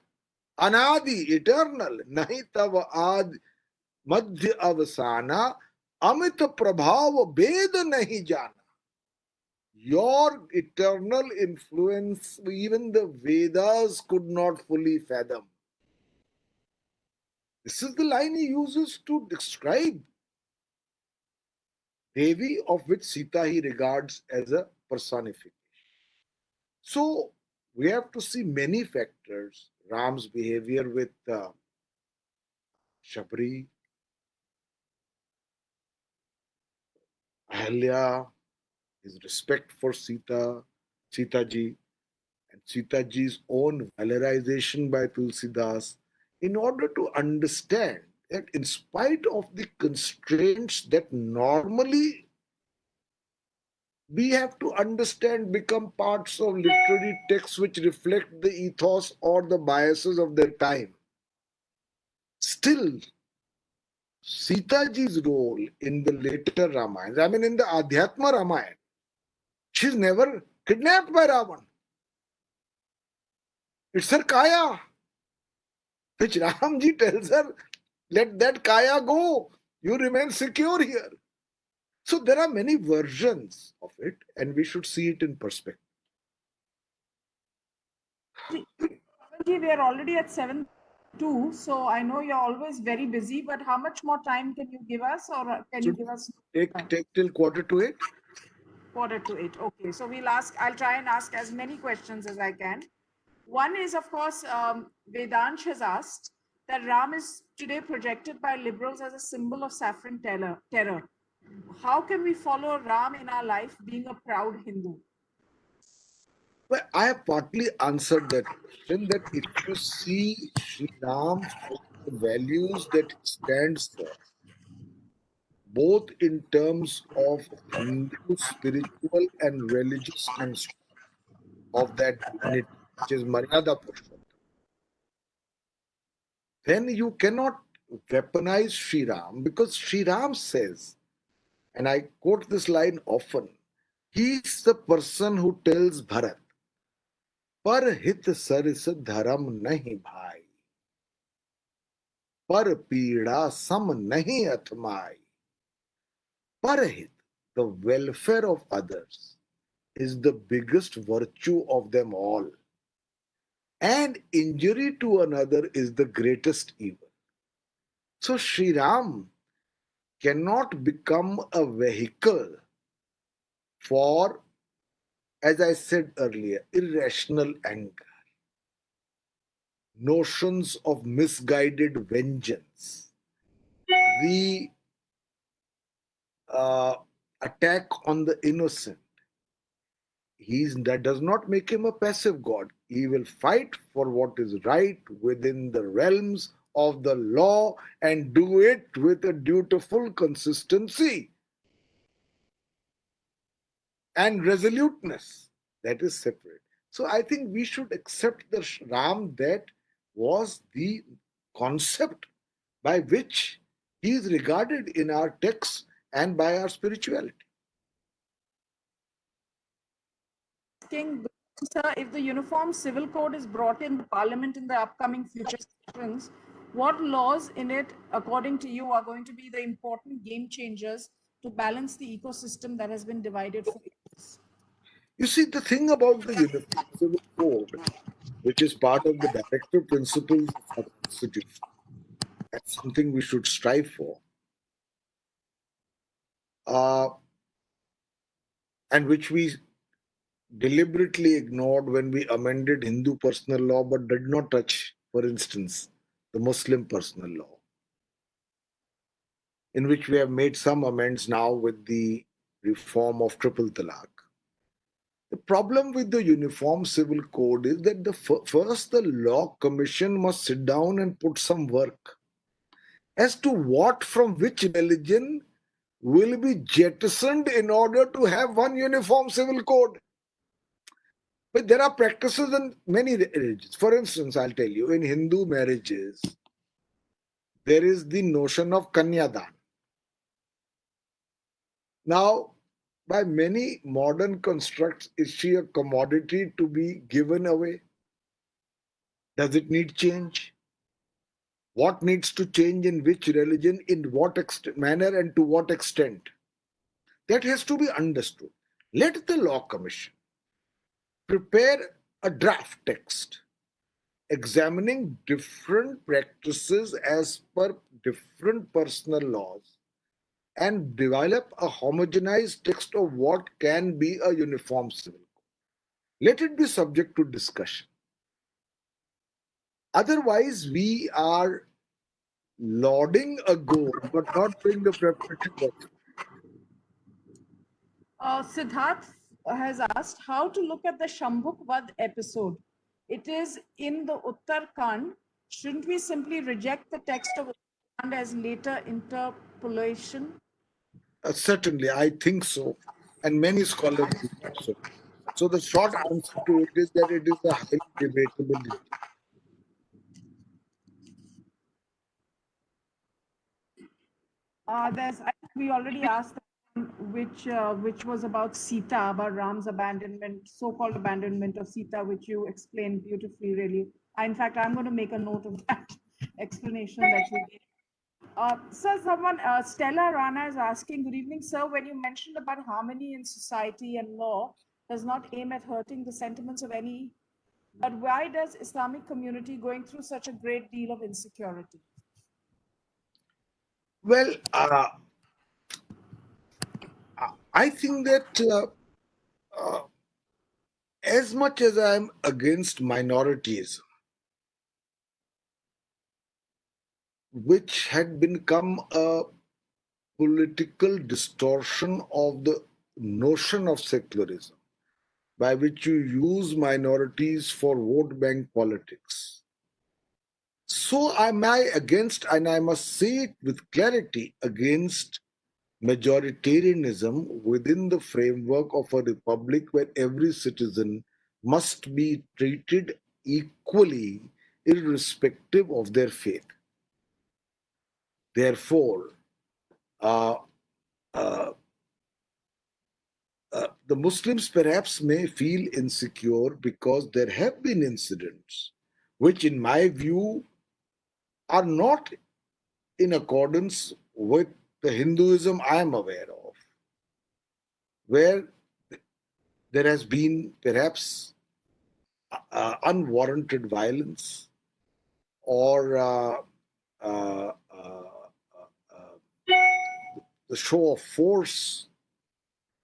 anadi, eternal. Nahi tav adi madhya avasana, amit prabhav ved nahi jana. Your eternal influence, even the Vedas could not fully fathom. This is the line he uses to describe Devi, of which Sita he regards as a personification. So we have to see many factors. Ram's behavior with Shabri, Ahalya, his respect for Sita ji, and Sita ji's own valorization by Tulsidas, in order to understand that in spite of the constraints that normally we have to understand become parts of literary texts which reflect the ethos or the biases of their time, still Sita ji's role in the later Ramayana, I mean in the Adhyatma Ramayana, she's never kidnapped by Ravan. It's her Kaya, which Ramji tells her, let that Kaya go. You remain secure here. So there are many versions of it, and we should see it in perspective. Ji, we are already at 7:02, so I know you're always very busy, but how much more time can you give us, or can you give us Take till 7:45. 7:45? Okay, so I'll try and ask as many questions as I can. One is, of course, Vedansh has asked that Ram is today projected by liberals as a symbol of saffron terror. How can we follow Ram in our life being a proud Hindu? Well, I have partly answered that question, that if you see Sri Ram for the values that he stands for, both in terms of Hindu spiritual and religious construct of that divinity, which is Maryada Purushottam, then you cannot weaponize Sri Ram, because Sri Ram says, and I quote this line often, he's the person who tells Bharat, पर हित सरिस धर्म नहीं भाई, पर पीड़ा सम नहीं अथमाई. Parahit, the welfare of others, is the biggest virtue of them all, and injury to another is the greatest evil. So Sri Ram cannot become a vehicle for, as I said earlier, irrational anger, notions of misguided vengeance, the attack on the innocent. That does not make him a passive god. He will fight for what is right within the realms of the law and do it with a dutiful consistency and resoluteness. That is separate. So I think we should accept the Ram that was the concept by which he is regarded in our texts and by our spirituality. King, Sir, if the Uniform Civil Code is brought in the Parliament in the upcoming future sessions, what laws in it, according to you, are going to be the important game changers to balance the ecosystem that has been divided for years? You see, the thing about the Uniform Civil Code, which is part of the directive principles of our Constitution, that's something we should strive for, uh, and which we deliberately ignored when we amended Hindu personal law but did not touch, for instance, the Muslim personal law, in which we have made some amends now with the reform of triple talaq. The problem with the Uniform Civil Code is that first the Law Commission must sit down and put some work as to what from which religion will be jettisoned in order to have one uniform civil code. But there are practices in many religions. For instance, I'll tell you, in Hindu marriages, there is the notion of Kanyadan. Now, by many modern constructs, is she a commodity to be given away? Does it need change? What needs to change in which religion, in what manner, and to what extent? That has to be understood. Let the Law Commission prepare a draft text examining different practices as per different personal laws and develop a homogenized text of what can be a uniform civil code. Let it be subject to discussion. Otherwise, we are lauding a goal but not doing the preparatory work. Siddharth has asked how to look at the Shambhuk Vad episode. It is in the Uttarkand. Shouldn't we simply reject the text of Uttarkand as later interpolation? Certainly, I think so, and many scholars do so. So the short answer to it is that it is a highly debatable issue. I think we already asked that one, which was about Sita, about Ram's abandonment, so-called abandonment of Sita, which you explained beautifully. Really, in fact, I'm going to make a note of that explanation that you gave. Sir, Stella Rana is asking, good evening, sir. When you mentioned about harmony in society and law does not aim at hurting the sentiments of any, but why does Islamic community going through such a great deal of insecurity? Well, I think that as much as I'm against minorities, which had become a political distortion of the notion of secularism, by which you use minorities for vote bank politics. So am I against, and I must say it with clarity, against majoritarianism within the framework of a republic where every citizen must be treated equally, irrespective of their faith. Therefore, uh, uh, the Muslims perhaps may feel insecure because there have been incidents which, in my view, are not in accordance with the Hinduism I am aware of, where there has been perhaps unwarranted violence or uh, the show of force,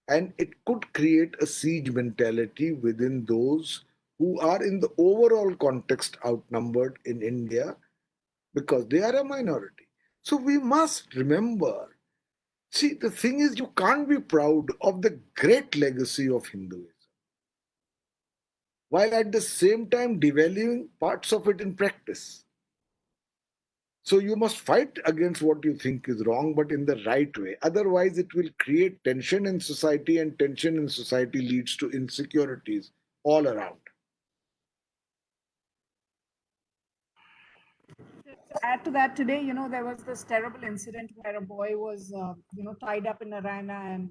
and it could create a siege mentality within those who are in the overall context outnumbered in India because they are a minority. So we must remember, see, the thing is, you can't be proud of the great legacy of Hinduism while at the same time devaluing parts of it in practice. So you must fight against what you think is wrong, but in the right way. Otherwise, it will create tension in society, and tension in society leads to insecurities all around. To add to that, today, there was this terrible incident where a boy was, tied up in a rana and,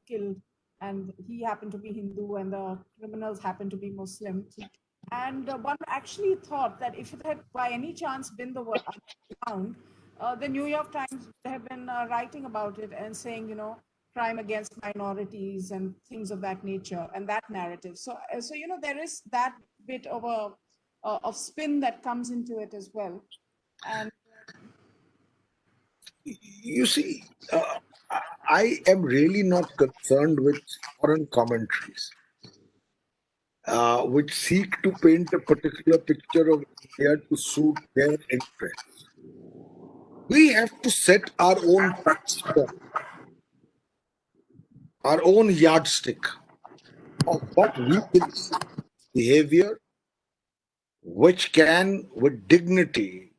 killed. and he happened to be Hindu, and the criminals happened to be Muslim. And one actually thought that if it had by any chance been the found, the New York Times would have been writing about it and saying, crime against minorities and things of that nature, and that narrative. So there is that bit of a of spin that comes into it as well. And You see, I am really not concerned with foreign commentaries, which seek to paint a particular picture of India to suit their interests. We have to set our own touchstone, our own yardstick of what we believe behavior which can, with dignity,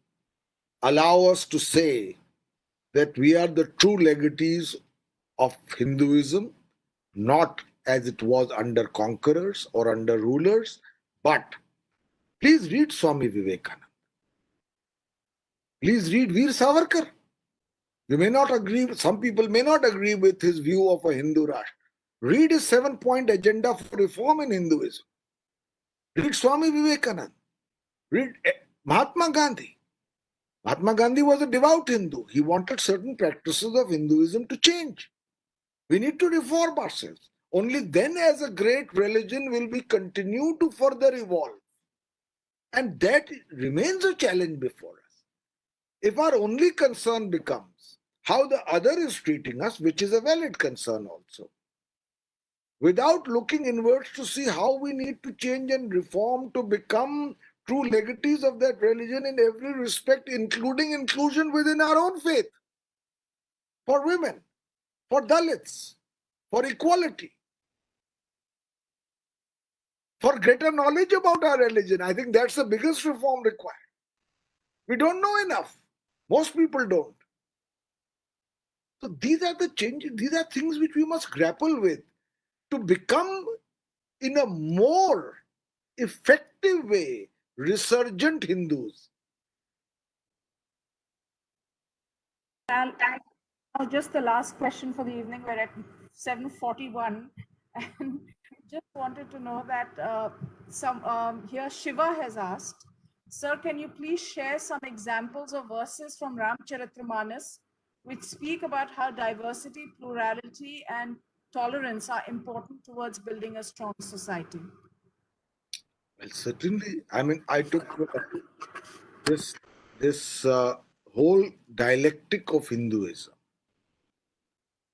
allow us to say that we are the true legatees of Hinduism, not as it was under conquerors or under rulers, but please read Swami Vivekananda. Please read Veer Savarkar. You may not agree, some people may not agree with his view of a Hindu Rashtra. Read his 7-point agenda for reform in Hinduism. Read Swami Vivekananda. Read Mahatma Gandhi. Mahatma Gandhi was a devout Hindu. He wanted certain practices of Hinduism to change. We need to reform ourselves. Only then, as a great religion, will we continue to further evolve. And that remains a challenge before us. If our only concern becomes how the other is treating us, which is a valid concern also, without looking inwards to see how we need to change and reform to become true legatees of that religion in every respect, including inclusion within our own faith, for women, for Dalits, for equality, for greater knowledge about our religion. I think that's the biggest reform required. We don't know enough. Most people don't. So these are the changes, these are things which we must grapple with to become, in a more effective way, resurgent Hindus. now, just the last question for the evening. We're at 7:41, and just wanted to know that here Shiva has asked, "Sir, can you please share some examples of verses from Ramcharitramanas which speak about how diversity, plurality, and tolerance are important towards building a strong society?" Well, certainly. I mean, I took this whole dialectic of Hinduism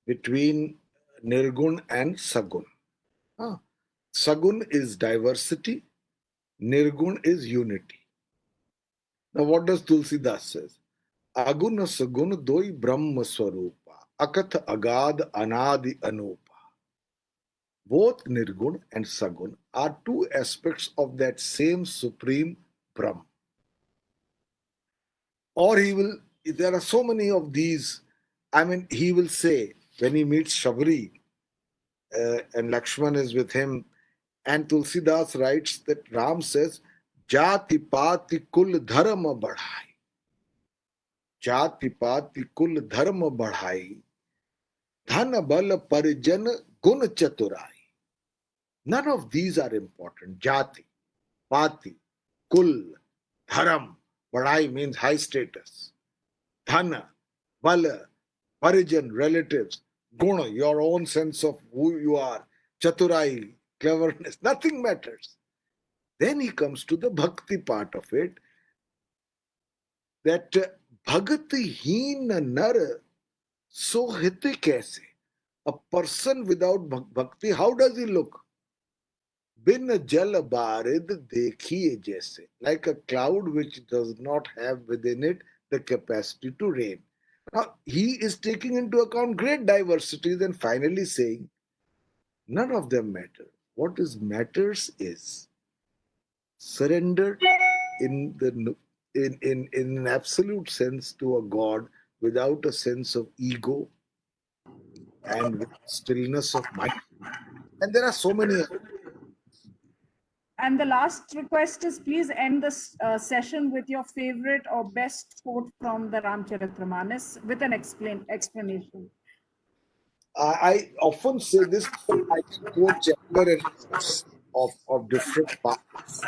between Nirgun and Sagun. Sagun is diversity, Nirgun is unity. Now, what does Tulsidas says? Aguna Sagun doi Brahma Swarupa, Akath Agad Anadi Anupa. Both Nirgun and Sagun are two aspects of that same supreme Brahm. Or there are so many of these. I mean, he will say, when he meets Shabri, and Lakshman is with him, and Tulsidas writes that Ram says, Jati pati kul dharma badhai. Jati pati kul dharma badhai. Dhan bal parijan gun chaturai. None of these are important. Jati, pati, kul, dharam. Badhai means high status. Dhana, bala, parijan, relatives. Guna, your own sense of who you are. Chaturai, cleverness. Nothing matters. Then he comes to the bhakti part of it, that bhagati heen nar so hite kaise. A person without bhakti, how does he look? Bin jal barid dekhiye jaise, like a cloud which does not have within it the capacity to rain. Now, he is taking into account great diversities and finally saying, none of them matter. What matters is surrender in an absolute sense to a God without a sense of ego and with stillness of mind. And there are so many. And the last request is, please end this session with your favorite or best quote from the Ramcharitramanas with an explanation. I often say this, I can quote chapter and verse of different parts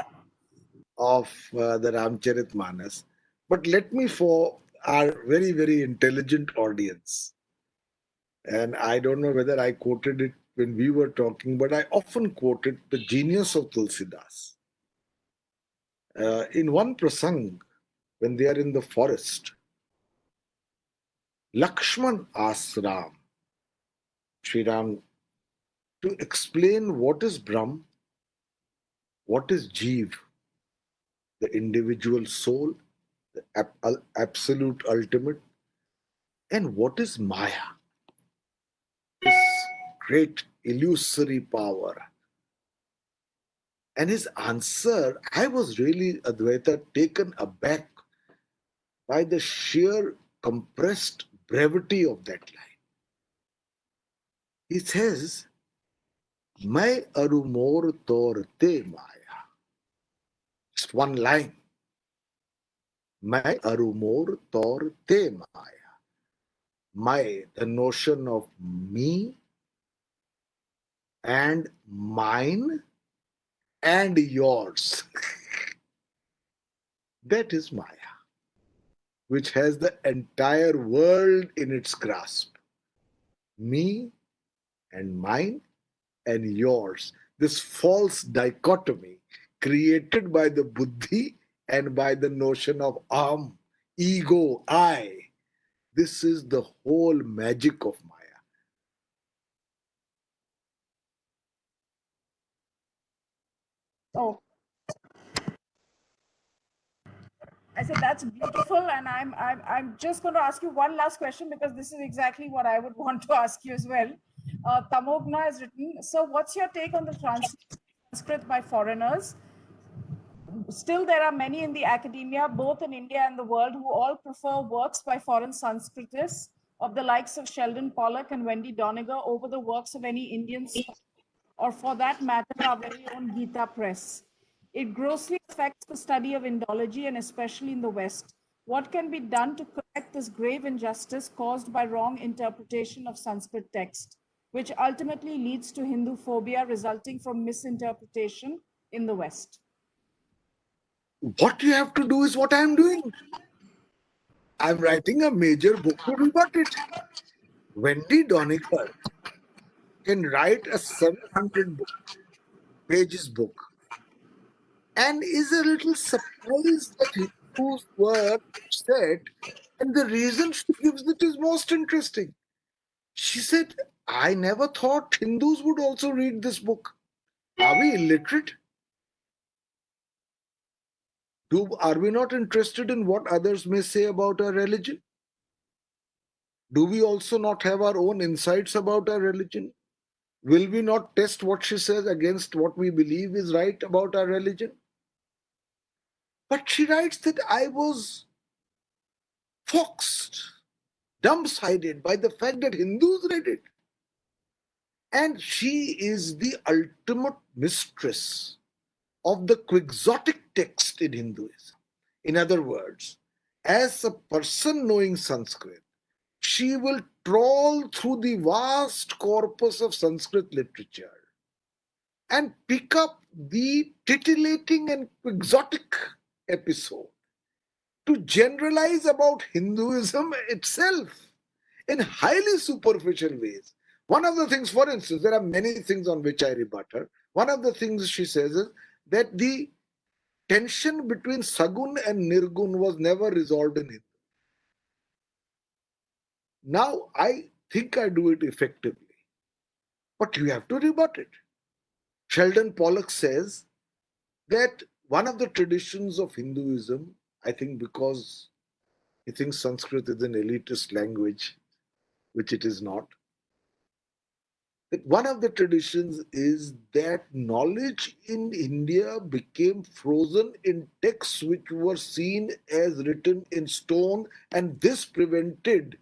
of the Ramcharitmanas. But let me, for our very, very intelligent audience, and I don't know whether I quoted it when we were talking, but I often quoted the genius of Tulsidas. In one prasang, when they are in the forest, Lakshman asks Ram, Sri Ram, to explain what is Brahm, what is Jeev, the individual soul, the absolute ultimate, and what is Maya, this great illusory power. And his answer, I was really, Advaita, taken aback by the sheer compressed brevity of that line. He says, Mai arumor torte Maya. Just one line. Mai arumor torte Maya. My, the notion of me and mine and yours. That is Maya, which has the entire world in its grasp. Me and mine and yours. This false dichotomy created by the buddhi and by the notion of ego, I. This is the whole magic of Maya. Oh, I said that's beautiful, and I'm just going to ask you one last question because this is exactly what I would want to ask you as well. Tamogna has written. So, what's your take on the translation of Sanskrit by foreigners? Still, there are many in the academia, both in India and the world, who all prefer works by foreign Sanskritists of the likes of Sheldon Pollock and Wendy Doniger over the works of any Indian scholar, or for that matter, our very own Gita Press. It grossly affects the study of Indology, and especially in the West. What can be done to correct this grave injustice caused by wrong interpretation of Sanskrit text, which ultimately leads to Hindu phobia resulting from misinterpretation in the West? What you have to do is what I am doing. I'm writing a major book to rebut it. Wendy Doniger can write a 700 pages book and is a little surprised that Hindus were upset, and the reason she gives it is most interesting. She said, I never thought Hindus would also read this book. Are we illiterate? Are we not interested in what others may say about our religion? Do we also not have our own insights about our religion? Will we not test what she says against what we believe is right about our religion? But she writes that I was foxed, dumbsided by the fact that Hindus read it. And she is the ultimate mistress of the quixotic text in Hinduism. In other words, as a person knowing Sanskrit, she will trawl through the vast corpus of Sanskrit literature and pick up the titillating and quixotic episode to generalize about Hinduism itself in highly superficial ways. One of the things, for instance, there are many things on which I rebut her. One of the things she says is that the tension between Sagun and Nirgun was never resolved in Hindu. Now, I think I do it effectively, but you have to rebut it. Sheldon Pollock says that one of the traditions of Hinduism, I think because he thinks Sanskrit is an elitist language, which it is not, that one of the traditions is that knowledge in India became frozen in texts which were seen as written in stone, and this prevented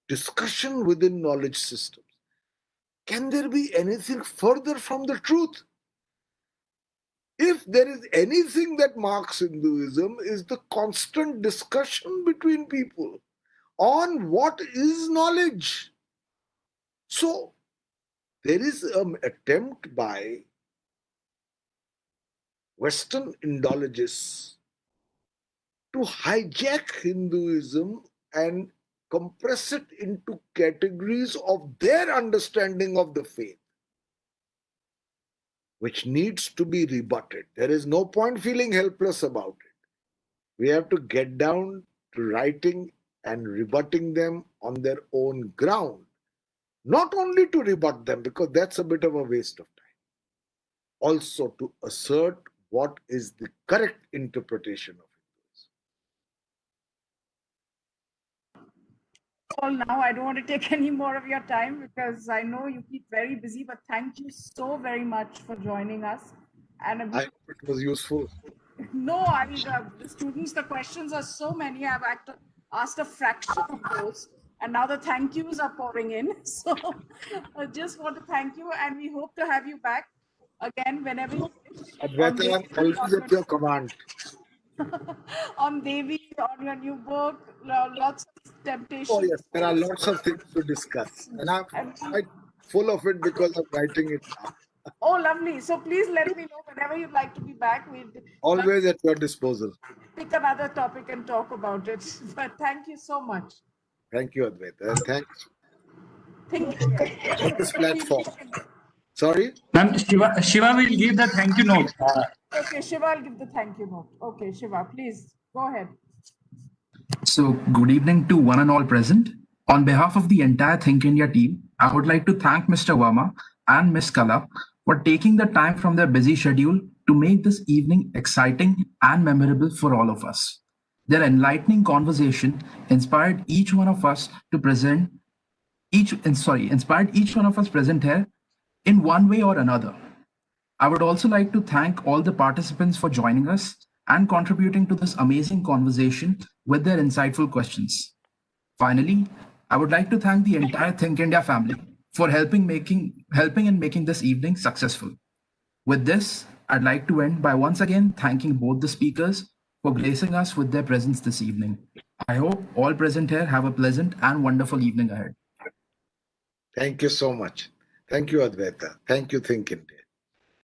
discussion within knowledge systems. Can there be anything further from the truth? If there is anything that marks Hinduism, is the constant discussion between people on what is knowledge. So there is an attempt by Western Indologists to hijack Hinduism and compress it into categories of their understanding of the faith, which needs to be rebutted. There is no point feeling helpless about it. We have to get down to writing and rebutting them on their own ground. Not only to rebut them, because that's a bit of a waste of time, also to assert what is the correct interpretation of Hinduism. Now, I don't want to take any more of your time because I know you keep very busy, but thank you so very much for joining us. And I hope it was useful. no, I mean, the students, the questions are so many. I've asked a fraction of those, and now the thank yous are pouring in. So I just want to thank you, and we hope to have you back again whenever you wish. Advaita, I'm always at your command. On Devi, on your new book, lots of temptations. Oh, yes, there are lots of things to discuss, and I'm quite full of it because I'm writing it now. Oh, lovely. So please let me know whenever you'd like to be back. We'll Always at your disposal. pick another topic and talk about it. But thank you so much. Thank you, Advaita, and thanks Thank you. for this platform. Sorry? Ma'am, Shiva will give the thank you note. Okay, Shiva, I'll give the thank you note. Okay, Shiva, please go ahead. So, good evening to one and all present. On behalf of the entire Think India team, I would like to thank Mr. Verma and Ms. Kala for taking the time from their busy schedule to make this evening exciting and memorable for all of us. Their enlightening conversation inspired each one of us to present inspired each one of us present here in one way or another. I would also like to thank all the participants for joining us and contributing to this amazing conversation with their insightful questions. Finally, I would like to thank the entire Think India family for helping in making this evening successful. With this, I'd like to end by once again thanking both the speakers for gracing us with their presence this evening. I hope all present here have a pleasant and wonderful evening ahead. Thank you so much. Thank you, Advaita. Thank you, Think India.